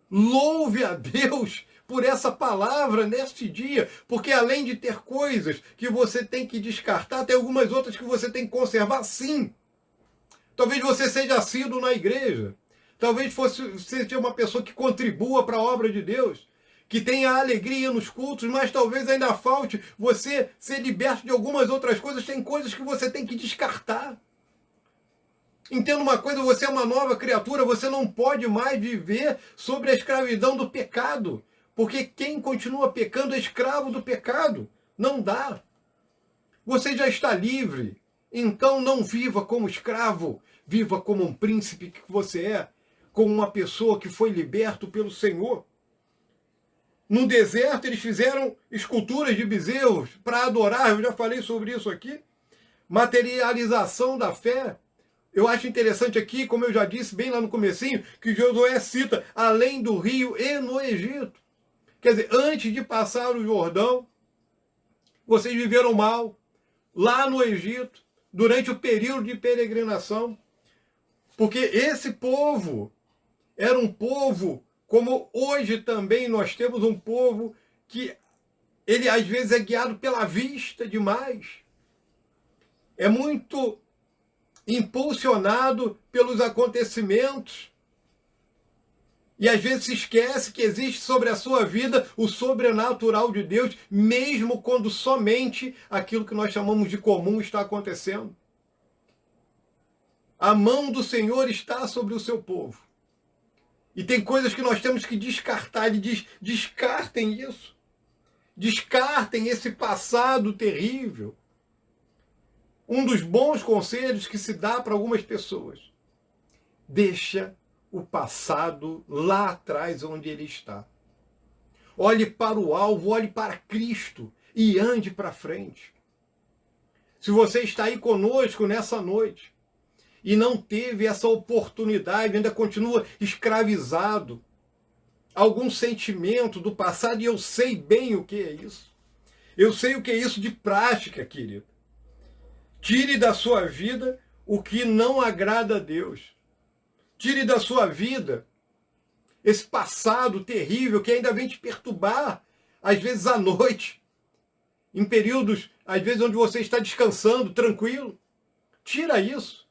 Louve a Deus por essa palavra neste dia, porque além de ter coisas que você tem que descartar, tem algumas outras que você tem que conservar, sim. Talvez você seja assíduo na igreja, talvez seja uma pessoa que contribua para a obra de Deus, que tenha alegria nos cultos, mas talvez ainda falte você ser liberto de algumas outras coisas, tem coisas que você tem que descartar. Entenda uma coisa, você é uma nova criatura, você não pode mais viver sobre a escravidão do pecado. Porque quem continua pecando é escravo do pecado. Não dá. Você já está livre. Então não viva como escravo. Viva como um príncipe que você é. Como uma pessoa que foi liberto pelo Senhor. No deserto eles fizeram esculturas de bezerros para adorar. Eu já falei sobre isso aqui. Materialização da fé. Eu acho interessante aqui, como eu já disse bem lá no comecinho, que Josué cita além do rio e no Egito. Quer dizer, antes de passar o Jordão, vocês viveram mal lá no Egito, durante o período de peregrinação. Porque esse povo era um povo, como hoje também nós temos um povo que ele às vezes é guiado pela vista demais. É muito impulsionado pelos acontecimentos. E às vezes se esquece que existe sobre a sua vida o sobrenatural de Deus, mesmo quando somente aquilo que nós chamamos de comum está acontecendo. A mão do Senhor está sobre o seu povo. E tem coisas que nós temos que descartar. Ele diz, descartem isso. Descartem esse passado terrível. Um dos bons conselhos que se dá para algumas pessoas. Deixa o passado lá atrás onde ele está. Olhe para o alvo, olhe para Cristo e ande para frente. Se você está aí conosco nessa noite e não teve essa oportunidade, ainda continua escravizado a algum sentimento do passado, e eu sei bem o que é isso. Eu sei o que é isso de prática, querido. Tire da sua vida o que não agrada a Deus. Tire da sua vida esse passado terrível que ainda vem te perturbar, às vezes à noite, em períodos, às vezes, onde você está descansando, tranquilo. Tira isso.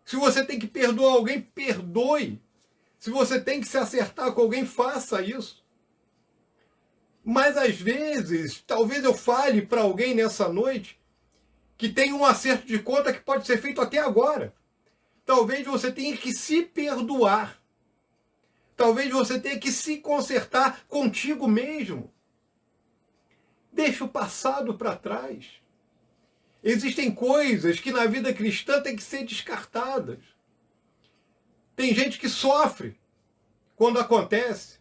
Se você tem que perdoar alguém, perdoe. Se você tem que se acertar com alguém, faça isso. Mas às vezes, talvez eu fale para alguém nessa noite que tem um acerto de conta que pode ser feito até agora. Talvez você tenha que se perdoar. Talvez você tenha que se consertar contigo mesmo. Deixa o passado para trás. Existem coisas que na vida cristã têm que ser descartadas. Tem gente que sofre quando acontece.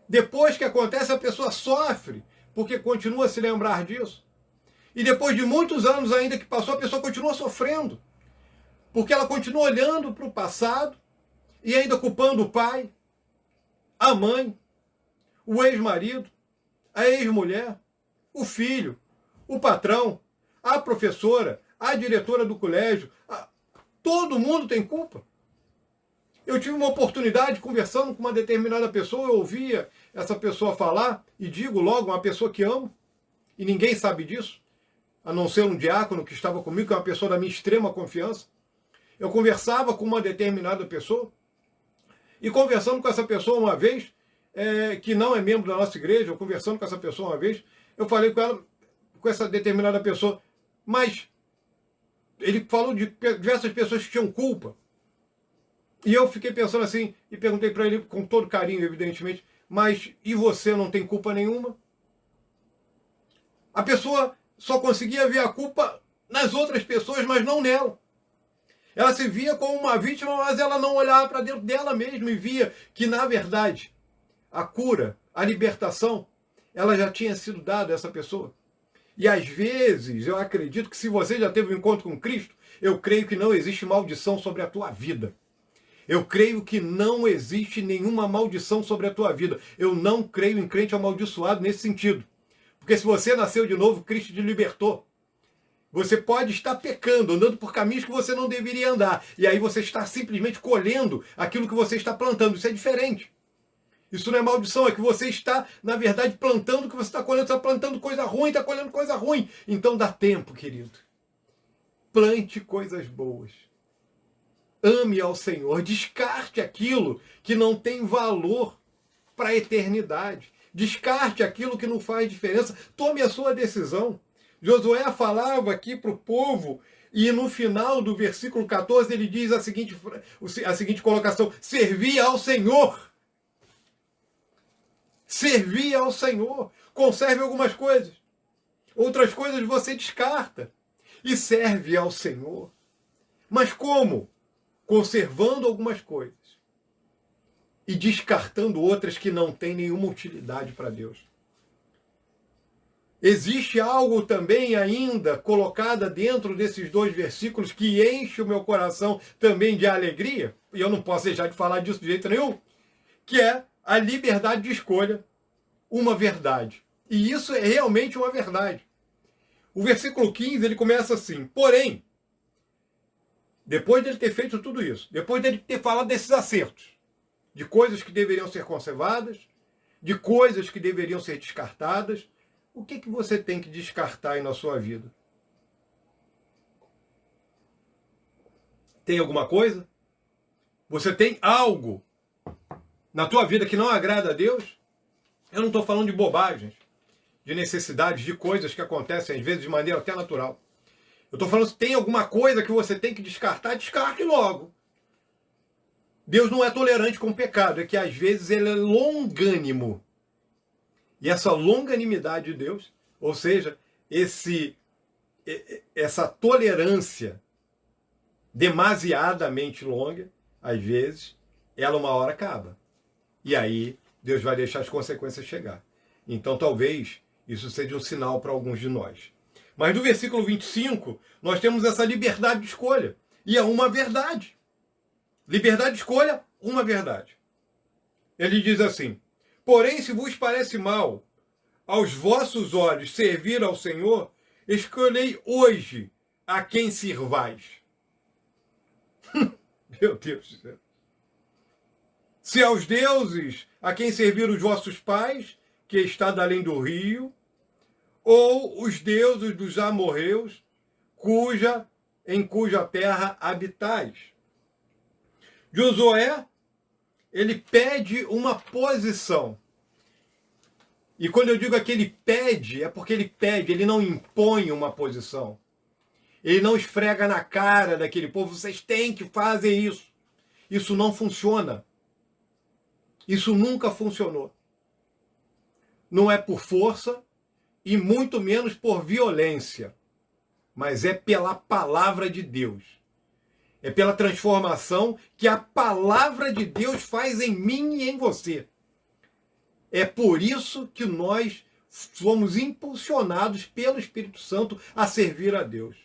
Depois que acontece, a pessoa sofre porque continua a se lembrar disso. E depois de muitos anos ainda que passou, a pessoa continua sofrendo. Porque ela continua olhando para o passado e ainda culpando o pai, a mãe, o ex-marido, a ex-mulher, o filho, o patrão, a professora, a diretora do colégio. Todo mundo tem culpa. Eu tive uma oportunidade conversando com uma determinada pessoa, eu ouvia essa pessoa falar, e digo logo, uma pessoa que amo, e ninguém sabe disso, a não ser um diácono que estava comigo, que é uma pessoa da minha extrema confiança. Eu conversava com uma determinada pessoa, e conversando com essa pessoa uma vez, que não é membro da nossa igreja, eu conversando com essa pessoa uma vez, eu falei com ela, com essa determinada pessoa, mas ele falou de diversas pessoas que tinham culpa. E eu fiquei pensando assim, e perguntei para ele com todo carinho, evidentemente, mas e você não tem culpa nenhuma? A pessoa só conseguia ver a culpa nas outras pessoas, mas não nela. Ela se via como uma vítima, mas ela não olhava para dentro dela mesma e via que, na verdade, a cura, a libertação, ela já tinha sido dada a essa pessoa. E às vezes, eu acredito que se você já teve um encontro com Cristo, eu creio que não existe maldição sobre a tua vida. Eu creio que não existe nenhuma maldição sobre a tua vida. Eu não creio em crente amaldiçoado nesse sentido. Porque se você nasceu de novo, Cristo te libertou. Você pode estar pecando, andando por caminhos que você não deveria andar. E aí você está simplesmente colhendo aquilo que você está plantando. Isso é diferente. Isso não é maldição, é que você está, na verdade, plantando o que você está colhendo. Você está plantando coisa ruim, está colhendo coisa ruim. Então dá tempo, querido. Plante coisas boas. Ame ao Senhor. Descarte aquilo que não tem valor para a eternidade. Descarte aquilo que não faz diferença. Tome a sua decisão. Josué falava aqui para o povo, e no final do versículo 14 ele diz a seguinte colocação: servir ao Senhor. Servir ao Senhor. Conserve algumas coisas. Outras coisas você descarta. E serve ao Senhor. Mas como? Conservando algumas coisas. E descartando outras que não têm nenhuma utilidade para Deus. Existe algo também ainda colocado dentro desses 2 versículos que enche o meu coração também de alegria, e eu não posso deixar de falar disso de jeito nenhum, que é a liberdade de escolha, uma verdade. E isso é realmente uma verdade. O versículo 15, ele começa assim: porém, depois dele ter feito tudo isso, depois dele ter falado desses acertos, de coisas que deveriam ser conservadas, de coisas que deveriam ser descartadas, o que você tem que descartar aí na sua vida? Tem alguma coisa? Você tem algo na tua vida que não agrada a Deus? Eu não estou falando de bobagens, de necessidades, de coisas que acontecem às vezes de maneira até natural. Eu estou falando, se tem alguma coisa que você tem que descartar, descarte logo. Deus não é tolerante com o pecado, é que às vezes ele é longânimo. E essa longanimidade de Deus, ou seja, essa tolerância demasiadamente longa, às vezes, ela uma hora acaba. E aí Deus vai deixar as consequências chegar. Então talvez isso seja um sinal para alguns de nós. Mas no versículo 25, nós temos essa liberdade de escolha. E é uma verdade. Liberdade de escolha, uma verdade. Ele diz assim: porém, se vos parece mal aos vossos olhos servir ao Senhor, escolhei hoje a quem sirvais. Meu Deus do céu. Se aos deuses a quem serviram os vossos pais, que está além do rio, ou os deuses dos amorreus, em cuja terra habitais. Josué, ele pede uma posição. E quando eu digo aqui ele pede, é porque ele pede, ele não impõe uma posição. Ele não esfrega na cara daquele povo: vocês têm que fazer isso. Isso não funciona. Isso nunca funcionou. Não é por força e muito menos por violência, mas é pela palavra de Deus. É pela transformação que a palavra de Deus faz em mim e em você. É por isso que nós somos impulsionados pelo Espírito Santo a servir a Deus.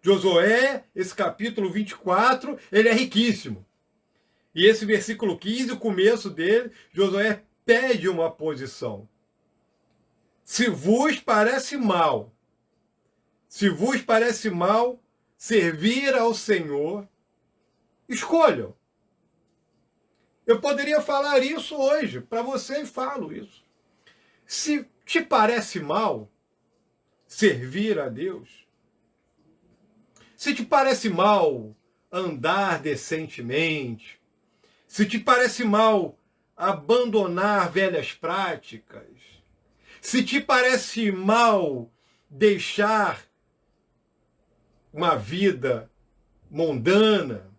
Josué, esse capítulo 24, ele é riquíssimo. E esse versículo 15, o começo dele, Josué pede uma posição. Se vos parece mal servir ao Senhor, escolham. Eu poderia falar isso hoje para você e falo isso. Se te parece mal servir a Deus, se te parece mal andar decentemente, se te parece mal abandonar velhas práticas, se te parece mal deixar uma vida mundana,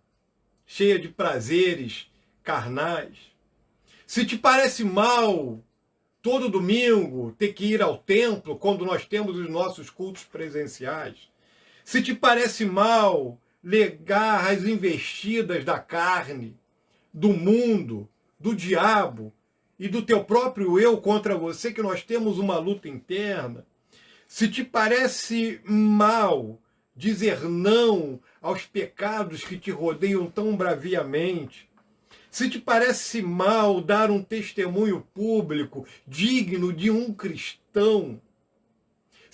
cheia de prazeres carnais, se te parece mal todo domingo ter que ir ao templo quando nós temos os nossos cultos presenciais, se te parece mal legar as investidas da carne, do mundo, do diabo e do teu próprio eu contra você, que nós temos uma luta interna, se te parece mal dizer não aos pecados que te rodeiam tão braviamente, se te parece mal dar um testemunho público digno de um cristão,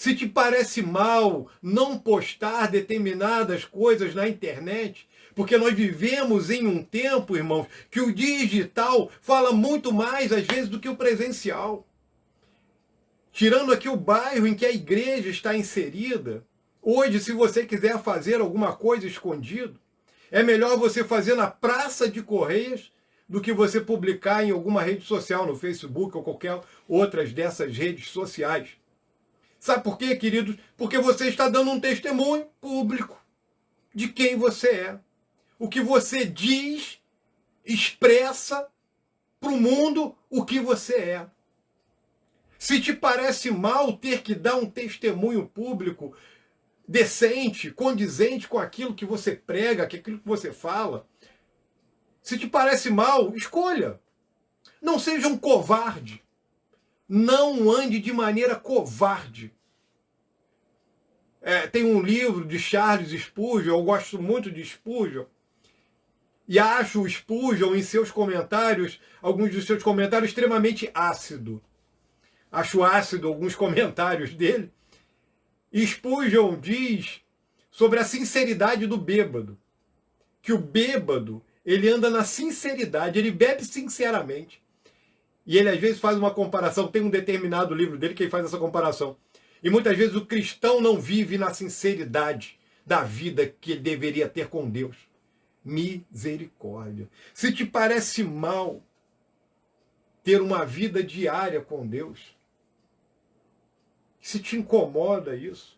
Se te parece mal não postar determinadas coisas na internet, porque nós vivemos em um tempo, irmãos, que o digital fala muito mais, às vezes, do que o presencial. Tirando aqui o bairro em que a igreja está inserida, hoje, se você quiser fazer alguma coisa escondido, é melhor você fazer na Praça de Correias do que você publicar em alguma rede social, no Facebook ou qualquer outras dessas redes sociais. Sabe por quê, queridos? Porque você está dando um testemunho público de quem você é. O que você diz expressa para o mundo o que você é. Se te parece mal ter que dar um testemunho público decente, condizente com aquilo que você prega, com aquilo que você fala, se te parece mal, escolha. Não seja um covarde. Não ande de maneira covarde. Tem um livro de Charles Spurgeon, eu gosto muito de Spurgeon, e acho o Spurgeon em seus comentários, alguns dos seus comentários, extremamente ácido. Acho ácido alguns comentários dele. E Spurgeon diz sobre a sinceridade do bêbado. Que o bêbado, ele anda na sinceridade, ele bebe sinceramente. E ele às vezes faz uma comparação, tem um determinado livro dele que ele faz essa comparação. E muitas vezes o cristão não vive na sinceridade da vida que ele deveria ter com Deus. Misericórdia. Se te parece mal ter uma vida diária com Deus, se te incomoda isso,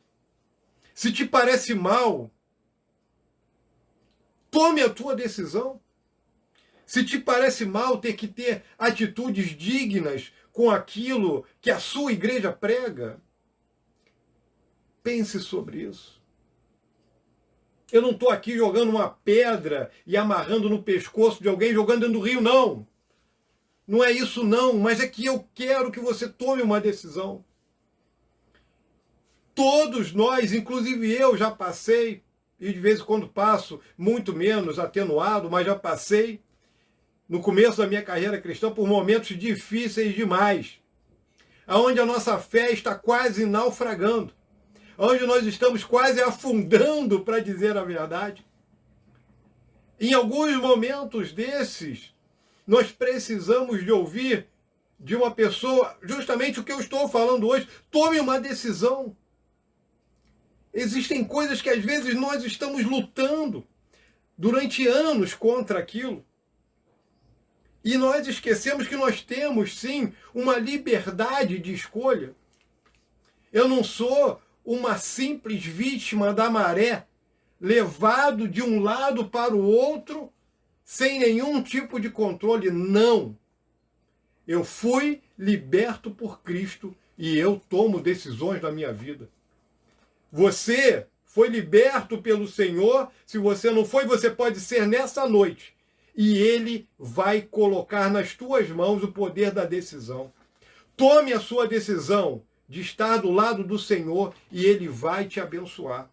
se te parece mal, tome a tua decisão. Se te parece mal ter que ter atitudes dignas com aquilo que a sua igreja prega, pense sobre isso. Eu não estou aqui jogando uma pedra e amarrando no pescoço de alguém, jogando dentro do rio, não. Não é isso, não. Mas é que eu quero que você tome uma decisão. Todos nós, inclusive eu, já passei, e de vez em quando passo, muito menos atenuado, mas já passei, no começo da minha carreira cristã, por momentos difíceis demais, onde a nossa fé está quase naufragando, onde nós estamos quase afundando, para dizer a verdade. Em alguns momentos desses, nós precisamos de ouvir de uma pessoa justamente o que eu estou falando hoje. Tome uma decisão. Existem coisas que às vezes nós estamos lutando durante anos contra aquilo. E nós esquecemos que nós temos, sim, uma liberdade de escolha. Eu não sou uma simples vítima da maré, levado de um lado para o outro, sem nenhum tipo de controle. Não. Eu fui liberto por Cristo e eu tomo decisões na minha vida. Você foi liberto pelo Senhor. Se você não foi, você pode ser nessa noite. E Ele vai colocar nas tuas mãos o poder da decisão. Tome a sua decisão de estar do lado do Senhor e Ele vai te abençoar.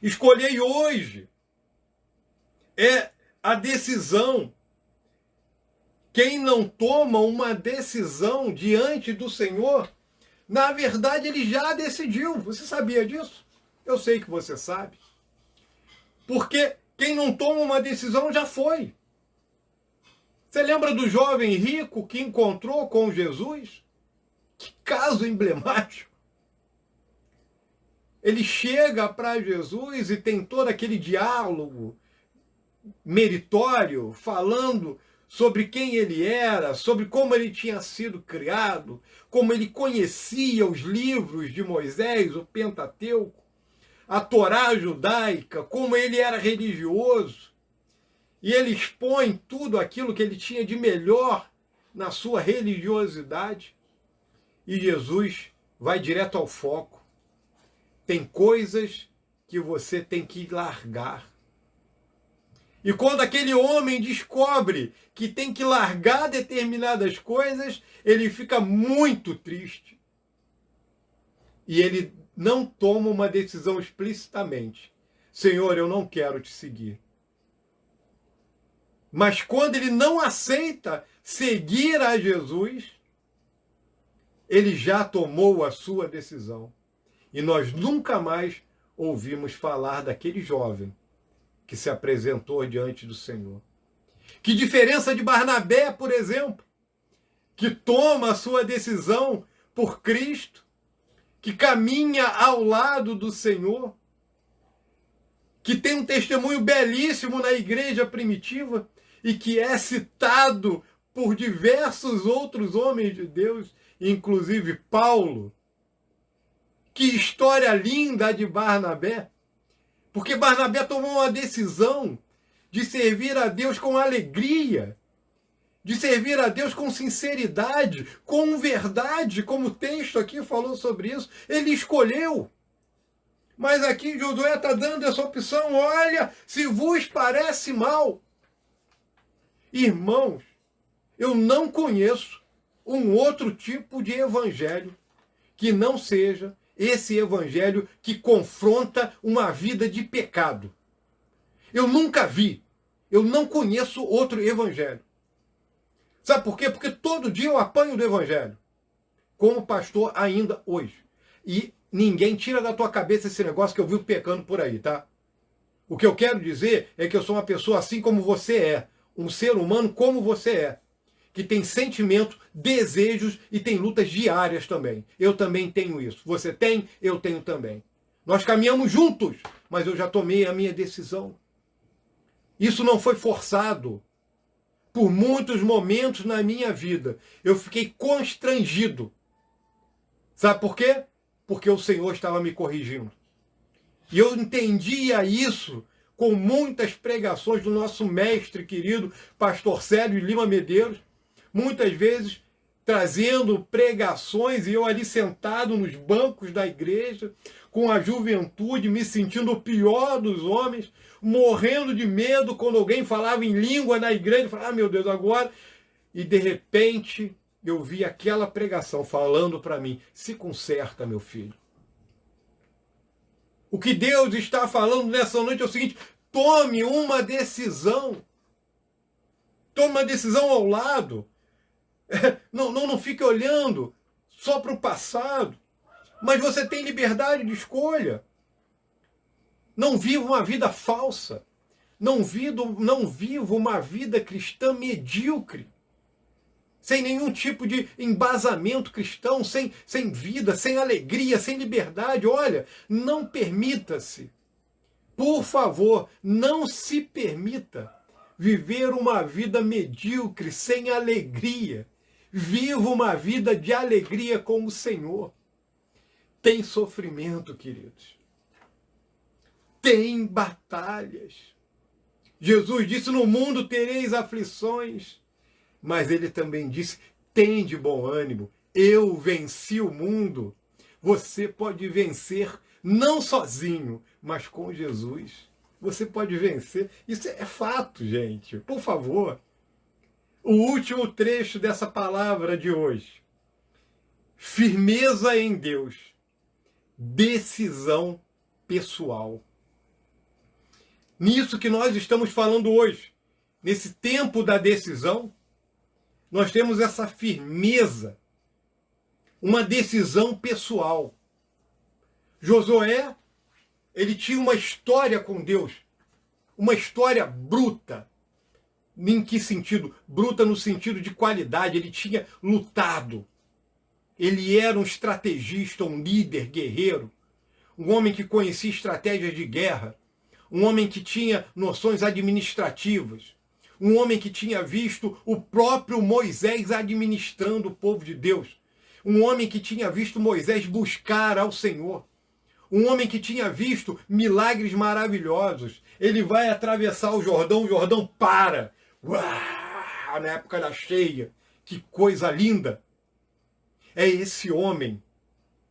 Escolhei hoje. É a decisão. Quem não toma uma decisão diante do Senhor, na verdade, ele já decidiu. Você sabia disso? Eu sei que você sabe. Porque quem não toma uma decisão já foi. Você lembra do jovem rico que encontrou com Jesus? Que caso emblemático. Ele chega para Jesus e tem todo aquele diálogo meritório, falando sobre quem ele era, sobre como ele tinha sido criado, como ele conhecia os livros de Moisés, o Pentateuco, a Torá judaica, como ele era religioso. E ele expõe tudo aquilo que ele tinha de melhor na sua religiosidade. E Jesus vai direto ao foco. Tem coisas que você tem que largar. E quando aquele homem descobre que tem que largar determinadas coisas, ele fica muito triste. E ele não toma uma decisão explicitamente. Senhor, eu não quero te seguir. Mas quando ele não aceita seguir a Jesus, Ele já tomou a sua decisão. E nós nunca mais ouvimos falar daquele jovem que se apresentou diante do Senhor. Que diferença de Barnabé, por exemplo, que toma a sua decisão por Cristo, que caminha ao lado do Senhor, que tem um testemunho belíssimo na igreja primitiva e que é citado por diversos outros homens de Deus, inclusive Paulo. Que história linda de Barnabé, porque Barnabé tomou uma decisão de servir a Deus com alegria, de servir a Deus com sinceridade, com verdade, como o texto aqui falou sobre isso. Ele escolheu. Mas aqui Josué está dando essa opção. Olha, se vos parece mal. Irmãos, eu não conheço um outro tipo de evangelho que não seja esse evangelho que confronta uma vida de pecado. Eu nunca vi, eu não conheço outro evangelho. Sabe por quê? Porque todo dia eu apanho do evangelho, como pastor ainda hoje. E ninguém tira da tua cabeça esse negócio que eu vivo pecando por aí, tá? O que eu quero dizer é que eu sou uma pessoa assim como você é, um ser humano como você é, que tem sentimento, desejos e tem lutas diárias também. Eu também tenho isso. Você tem, eu tenho também. Nós caminhamos juntos, mas eu já tomei a minha decisão. Isso não foi forçado. Por muitos momentos na minha vida, eu fiquei constrangido. Sabe por quê? Porque o Senhor estava me corrigindo. E eu entendia isso com muitas pregações do nosso mestre querido, pastor Célio Lima Medeiros, muitas vezes trazendo pregações e eu ali sentado nos bancos da igreja, com a juventude, me sentindo o pior dos homens, morrendo de medo quando alguém falava em língua na igreja, eu falava, ah, meu Deus, agora... E de repente eu vi aquela pregação falando para mim, se conserta, meu filho. O que Deus está falando nessa noite é o seguinte, tome uma decisão. Tome uma decisão ao lado. Não fique olhando só para o passado. Mas você tem liberdade de escolha. Não viva uma vida falsa. Não viva uma vida cristã medíocre. Sem nenhum tipo de embasamento cristão, sem vida, sem alegria, sem liberdade. Olha, não permita-se. Por favor, não se permita viver uma vida medíocre, sem alegria. Viva uma vida de alegria com o Senhor. Tem sofrimento, queridos. Tem batalhas. Jesus disse, no mundo tereis aflições. Mas ele também disse, tem de bom ânimo. Eu venci o mundo. Você pode vencer não sozinho, mas com Jesus. Você pode vencer. Isso é fato, gente. Por favor. O último trecho dessa palavra de hoje. Firmeza em Deus. Decisão pessoal. Nisso que nós estamos falando hoje, nesse tempo da decisão, nós temos essa firmeza, uma decisão pessoal. Josué, ele tinha uma história com Deus, uma história bruta. Em que sentido? Bruta no sentido de qualidade. Ele tinha lutado. Ele era um estrategista, um líder guerreiro, um homem que conhecia estratégias de guerra, um homem que tinha noções administrativas, um homem que tinha visto o próprio Moisés administrando o povo de Deus, um homem que tinha visto Moisés buscar ao Senhor, um homem que tinha visto milagres maravilhosos. Ele vai atravessar o Jordão para. Uau, na época da cheia. Que coisa linda. É esse homem,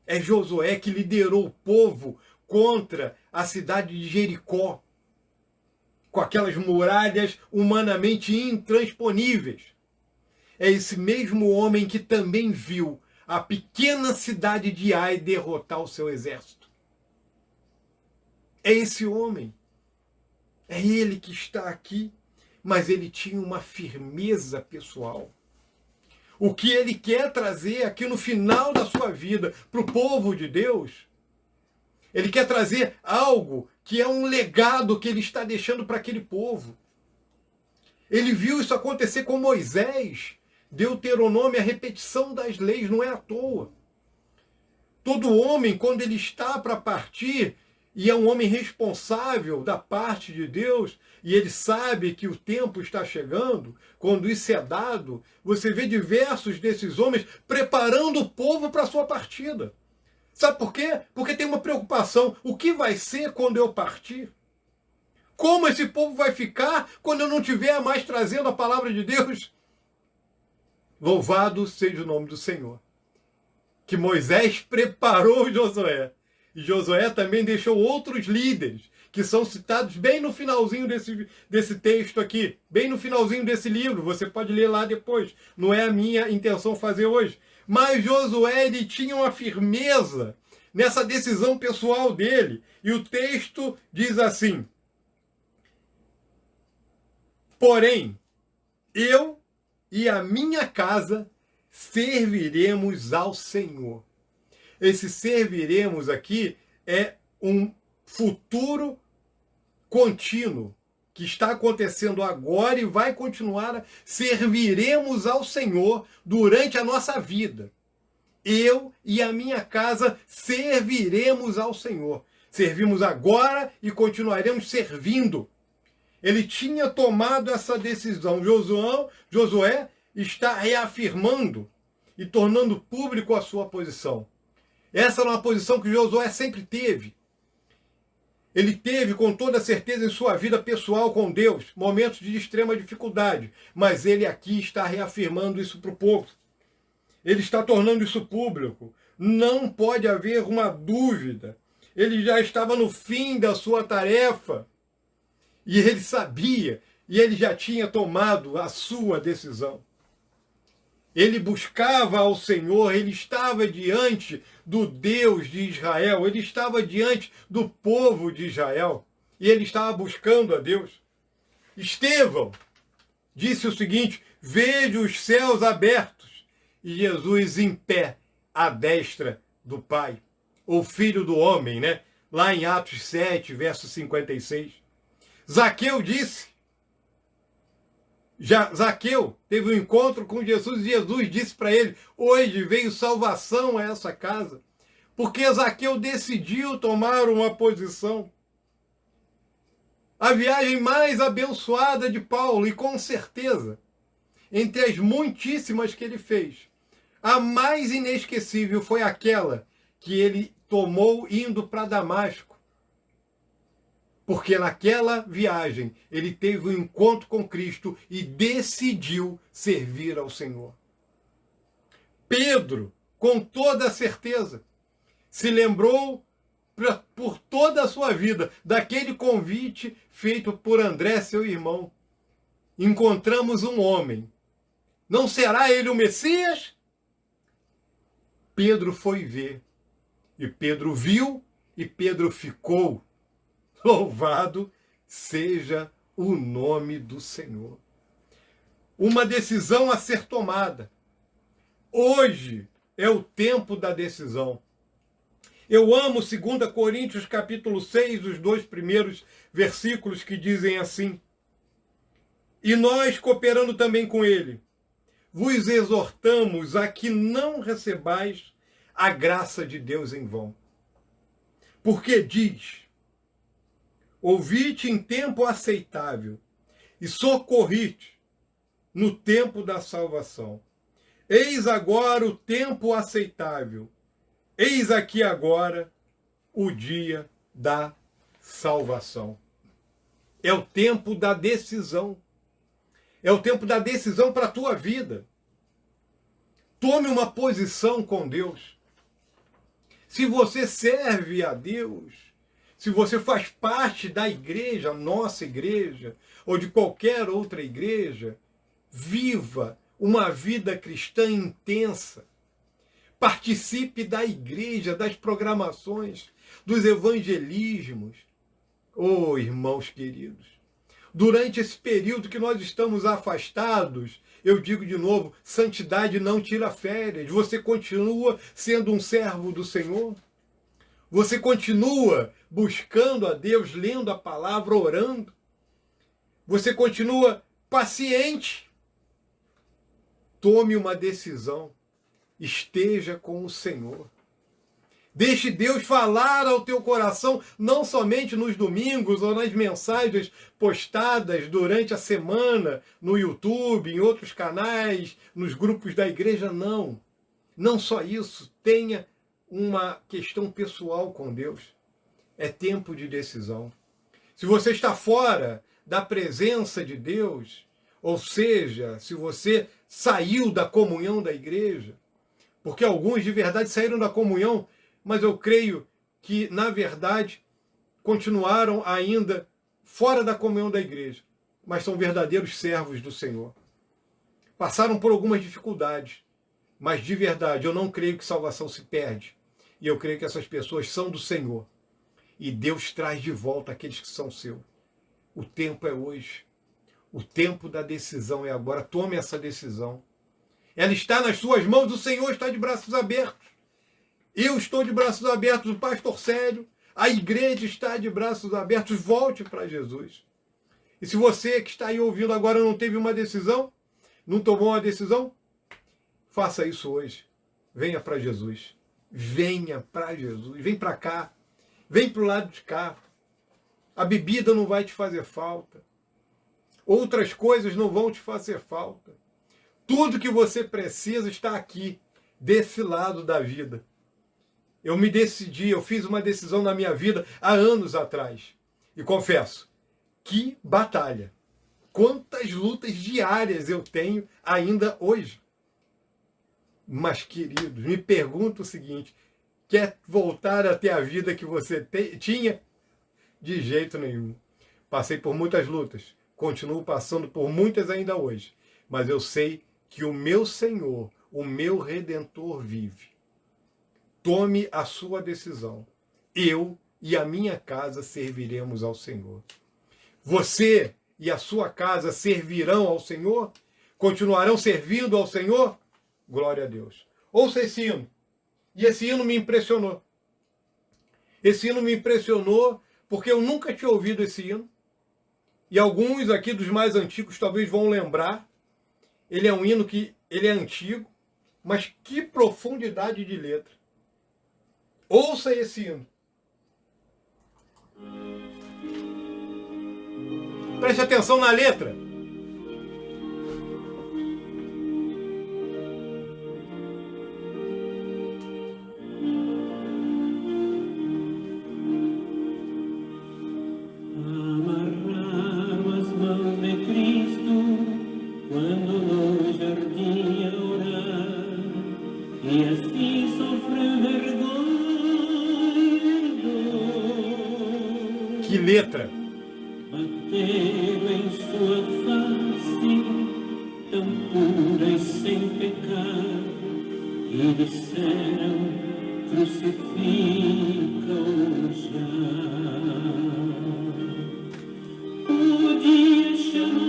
é Josué, que liderou o povo contra a cidade de Jericó, com aquelas muralhas humanamente intransponíveis. É esse mesmo homem que também viu a pequena cidade de Ai derrotar o seu exército. É esse homem. É ele que está aqui, mas ele tinha uma firmeza pessoal. o que ele quer trazer aqui no final da sua vida para o povo de Deus, ele quer trazer algo que é um legado que ele está deixando para aquele povo. Ele viu isso acontecer com Moisés. Deuteronômio, a repetição das leis, não é à toa. Todo homem, quando ele está para partir, e é um homem responsável da parte de Deus, e ele sabe que o tempo está chegando, quando isso é dado, você vê diversos desses homens preparando o povo para a sua partida. Sabe por quê? Porque tem uma preocupação. O que vai ser quando eu partir? Como esse povo vai ficar quando eu não estiver mais trazendo a palavra de Deus? Louvado seja o nome do Senhor. Que Moisés preparou Josué. E Josué também deixou outros líderes, que são citados bem no finalzinho desse texto aqui, bem no finalzinho desse livro. Você pode ler lá depois. Não é a minha intenção fazer hoje. Mas Josué, ele tinha uma firmeza nessa decisão pessoal dele. E o texto diz assim: porém, eu e a minha casa serviremos ao Senhor. Esse serviremos aqui é um futuro contínuo que está acontecendo agora e vai continuar. Serviremos ao Senhor durante a nossa vida. Eu e a minha casa serviremos ao Senhor. Servimos agora e continuaremos servindo. Ele tinha tomado essa decisão. Josué está reafirmando e tornando público a sua posição. Essa era uma posição que Josué sempre teve. Ele teve com toda certeza em sua vida pessoal com Deus momentos de extrema dificuldade, mas ele aqui está reafirmando isso para o povo. Ele está tornando isso público. Não pode haver uma dúvida. Ele já estava no fim da sua tarefa e ele sabia, e ele já tinha tomado a sua decisão. Ele buscava ao Senhor, ele estava diante do Deus de Israel, ele estava diante do povo de Israel, e ele estava buscando a Deus. Estevão disse o seguinte: vejo os céus abertos e Jesus em pé à destra do Pai, ou Filho do Homem, né? Lá em Atos 7, verso 56. Zaqueu disse, Zaqueu teve um encontro com Jesus e Jesus disse para ele: hoje veio salvação a essa casa, porque Zaqueu decidiu tomar uma posição. A viagem mais abençoada de Paulo, e com certeza, entre as muitíssimas que ele fez, a mais inesquecível foi aquela que ele tomou indo para Damasco. Porque naquela viagem ele teve um encontro com Cristo e decidiu servir ao Senhor. Pedro, com toda certeza, se lembrou por toda a sua vida daquele convite feito por André, seu irmão. Encontramos um homem. Não será ele o Messias? Pedro foi ver. E Pedro viu e Pedro ficou. Louvado seja o nome do Senhor. Uma decisão a ser tomada. Hoje é o tempo da decisão. Eu amo 2 Coríntios capítulo 6, os 2 primeiros versículos que dizem assim: e nós, cooperando também com ele, vos exortamos a que não recebais a graça de Deus em vão. Porque diz: ouvi-te em tempo aceitável e socorri-te no tempo da salvação. Eis agora o tempo aceitável. Eis aqui agora o dia da salvação. É o tempo da decisão. É o tempo da decisão para a tua vida. Tome uma posição com Deus. Se você serve a Deus, se você faz parte da igreja, nossa igreja, ou de qualquer outra igreja, viva uma vida cristã intensa. Participe da igreja, das programações, dos evangelismos. Oh, irmãos queridos, Durante esse período que nós estamos afastados, eu digo de novo, santidade não tira férias. Você continua sendo um servo do Senhor. Você continua buscando a Deus, lendo a palavra, orando. Você continua paciente. Tome uma decisão. Esteja com o Senhor. Deixe Deus falar ao teu coração, não somente nos domingos ou nas mensagens postadas durante a semana, no YouTube, em outros canais, nos grupos da igreja, não. Não só isso, tenha uma questão pessoal com Deus. É tempo de decisão. Se você está fora da presença de Deus, ou seja, se você saiu da comunhão da igreja, porque alguns de verdade saíram da comunhão, mas eu creio que, na verdade, continuaram ainda fora da comunhão da igreja, mas são verdadeiros servos do Senhor. Passaram por algumas dificuldades, mas de verdade eu não creio que salvação se perde. E eu creio que essas pessoas são do Senhor. E Deus traz de volta aqueles que são seus. O tempo é hoje. O tempo da decisão é agora. Tome essa decisão. Ela está nas suas mãos, o Senhor está de braços abertos. Eu estou de braços abertos, o pastor Célio, a igreja está de braços abertos, volte para Jesus. E se você que está aí ouvindo agora não teve uma decisão, não tomou uma decisão, faça isso hoje. Venha para Jesus. Venha para Jesus. Vem para cá. Vem para o lado de cá. A bebida não vai te fazer falta. Outras coisas não vão te fazer falta. Tudo que você precisa está aqui, desse lado da vida. Eu me decidi, eu fiz uma decisão na minha vida há anos atrás. E confesso, que batalha. Quantas lutas diárias eu tenho ainda hoje. Mas, queridos, me pergunto o seguinte, quer voltar a ter a vida que você tinha? De jeito nenhum. Passei por muitas lutas, continuo passando por muitas ainda hoje, mas eu sei que o meu Senhor, o meu Redentor vive. Tome a sua decisão. Eu e a minha casa serviremos ao Senhor. Você e a sua casa servirão ao Senhor? Continuarão servindo ao Senhor? Glória a Deus. Ouça esse hino. E esse hino me impressionou. Esse hino me impressionou porque eu nunca tinha ouvido esse hino. E alguns aqui dos mais antigos talvez vão lembrar. Ele é um hino que ele é antigo, mas que profundidade de letra. Ouça esse hino. Preste atenção na letra. Que letra! Bateram em sua face, tão pura e sem pecado, e disseram, crucifica-o já. Podia chamar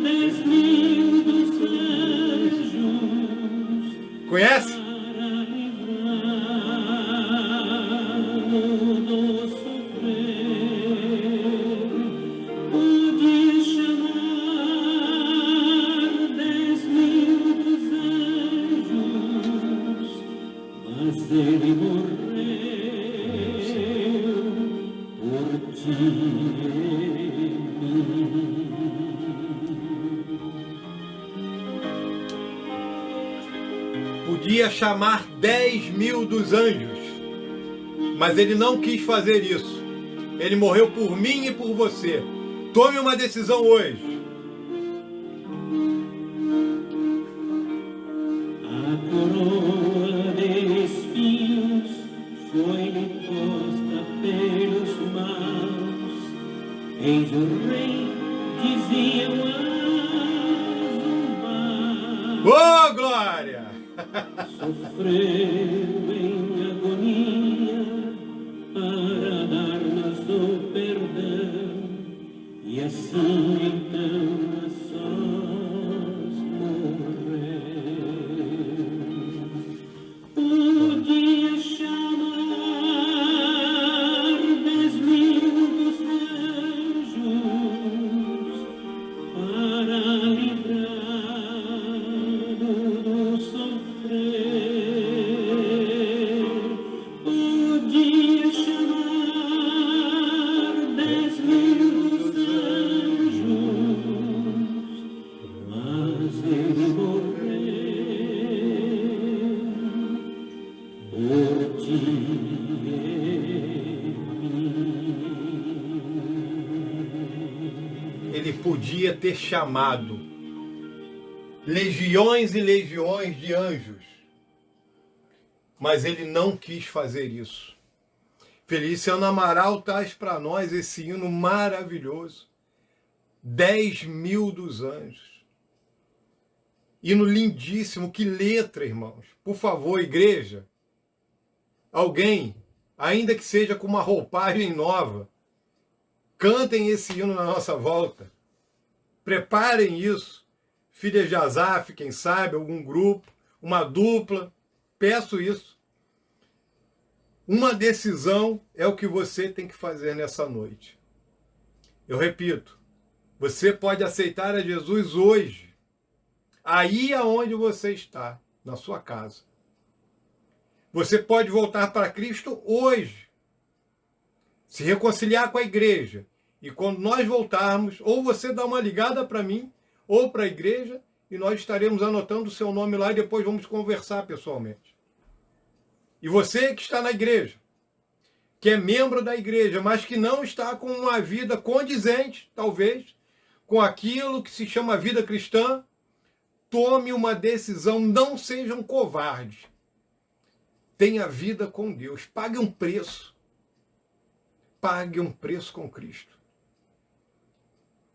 10.000 dos anjos. Conhece? Ele morreu por ti. Podia chamar 10.000 dos anjos, mas ele não quis fazer isso. Ele morreu por mim e por você. Tome uma decisão hoje. A coroa de espinhos foi-lhe posta pelos maus. Eis o rei, diziam a zombar. Ô, glória! Sofreu em agonia para dar-nos o perdão. assim então a sós morreu. Podia chamar 10.000 dos anjos para livrá-lo do sofrer. Podia chamar 10.000 dos anjos, mas ele morreu por ti e mim. Ele podia ter chamado legiões e legiões de anjos, mas ele não quis fazer isso. Feliciano Amaral traz para nós esse hino maravilhoso, 10.000 dos anjos. Hino lindíssimo, que letra, irmãos. Por favor, igreja, alguém, ainda que seja com uma roupagem nova, cantem esse hino na nossa volta. Preparem isso. Filhas de Asaf, quem sabe, algum grupo, uma dupla. Peço isso. Uma decisão é o que você tem que fazer nessa noite. Eu repito, você pode aceitar a Jesus hoje, aí aonde você está, na sua casa. Você pode voltar para Cristo hoje, se reconciliar com a igreja. E quando nós voltarmos, ou você dá uma ligada para mim, ou para a igreja, e nós estaremos anotando o seu nome lá e depois vamos conversar pessoalmente. E você que está na igreja, que é membro da igreja, mas que não está com uma vida condizente, talvez, com aquilo que se chama vida cristã, tome uma decisão, não seja um covarde. Tenha vida com Deus, pague um preço. Pague um preço com Cristo.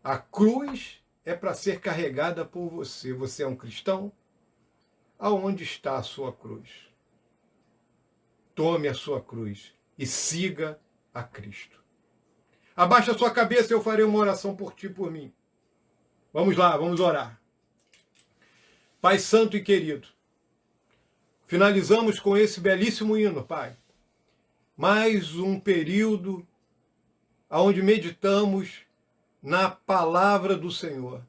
A cruz é para ser carregada por você. Você é um cristão? Aonde está a sua cruz? Tome a sua cruz e siga a Cristo. Abaixa a sua cabeça e eu farei uma oração por ti e por mim. Vamos lá, vamos orar. Pai santo e querido, finalizamos com esse belíssimo hino, Pai. Mais um período onde meditamos na palavra do Senhor.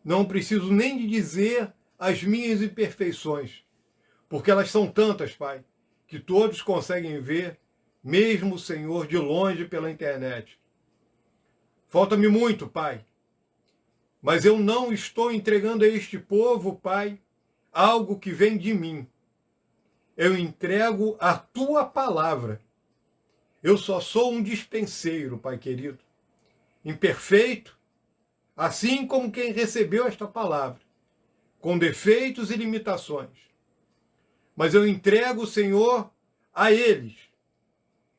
Não preciso nem de dizer as minhas imperfeições, porque elas são tantas, Pai, que todos conseguem ver, mesmo o Senhor de longe pela internet. Falta-me muito, Pai, mas eu não estou entregando a este povo, Pai, algo que vem de mim. Eu entrego a Tua palavra. Eu só sou um dispenseiro, Pai querido, imperfeito, assim como quem recebeu esta palavra, com defeitos e limitações. Mas eu entrego, Senhor, a eles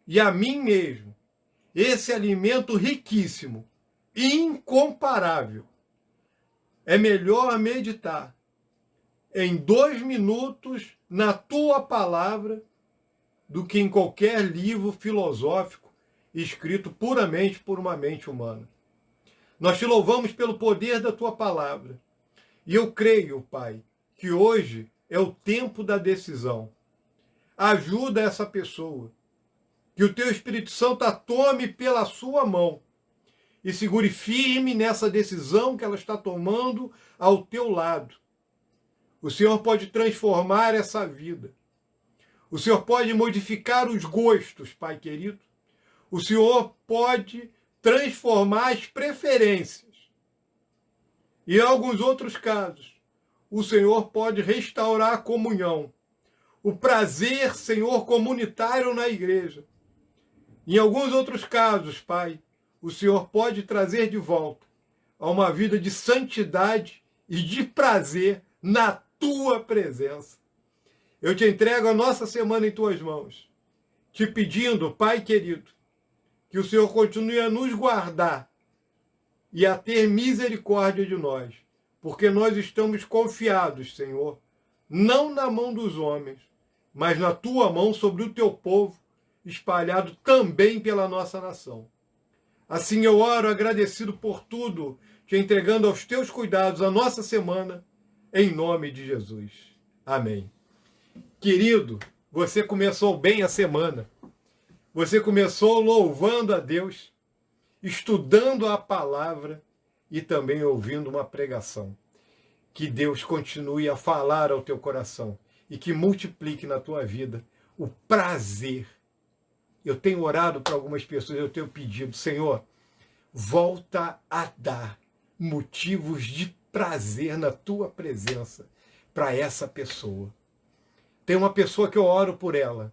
e a mim mesmo, esse alimento riquíssimo, incomparável. É melhor meditar em 2 minutos na Tua palavra do que em qualquer livro filosófico escrito puramente por uma mente humana. Nós te louvamos pelo poder da Tua palavra. E eu creio, Pai, que hoje é o tempo da decisão. Ajuda essa pessoa. Que o Teu Espírito Santo a tome pela sua mão e segure firme nessa decisão que ela está tomando ao Teu lado. O Senhor pode transformar essa vida. O Senhor pode modificar os gostos, Pai querido. O Senhor pode transformar as preferências. E em alguns outros casos, o Senhor pode restaurar a comunhão, o prazer, Senhor, comunitário na igreja. Em alguns outros casos, Pai, o Senhor pode trazer de volta a uma vida de santidade e de prazer na Tua presença. Eu te entrego a nossa semana em Tuas mãos, te pedindo, Pai querido, que o Senhor continue a nos guardar e a ter misericórdia de nós, porque nós estamos confiados, Senhor, não na mão dos homens, mas na Tua mão sobre o Teu povo, espalhado também pela nossa nação. Assim eu oro agradecido por tudo, te entregando aos teus cuidados a nossa semana, em nome de Jesus. Amém. Querido, você começou bem a semana. Você começou louvando a Deus, estudando a palavra e também ouvindo uma pregação. Que Deus continue a falar ao teu coração e que multiplique na tua vida o prazer. Eu tenho orado para algumas pessoas, eu tenho pedido, Senhor, volta a dar motivos de prazer na tua presença para essa pessoa. Tem uma pessoa que eu oro por ela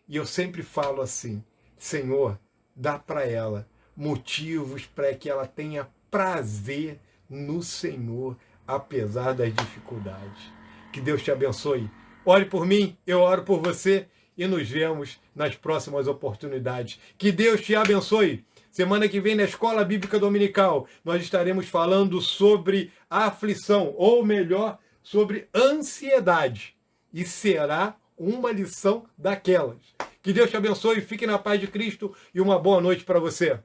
e eu sempre falo assim, Senhor, dá para ela motivos para que ela tenha prazer no Senhor, apesar das dificuldades. Que Deus te abençoe. Ore por mim, eu oro por você e nos vemos nas próximas oportunidades. Que Deus te abençoe. Semana que vem, na Escola Bíblica Dominical, nós estaremos falando sobre aflição, ou melhor, sobre ansiedade. E será uma lição daquelas. Que Deus te abençoe, fique na paz de Cristo e uma boa noite para você.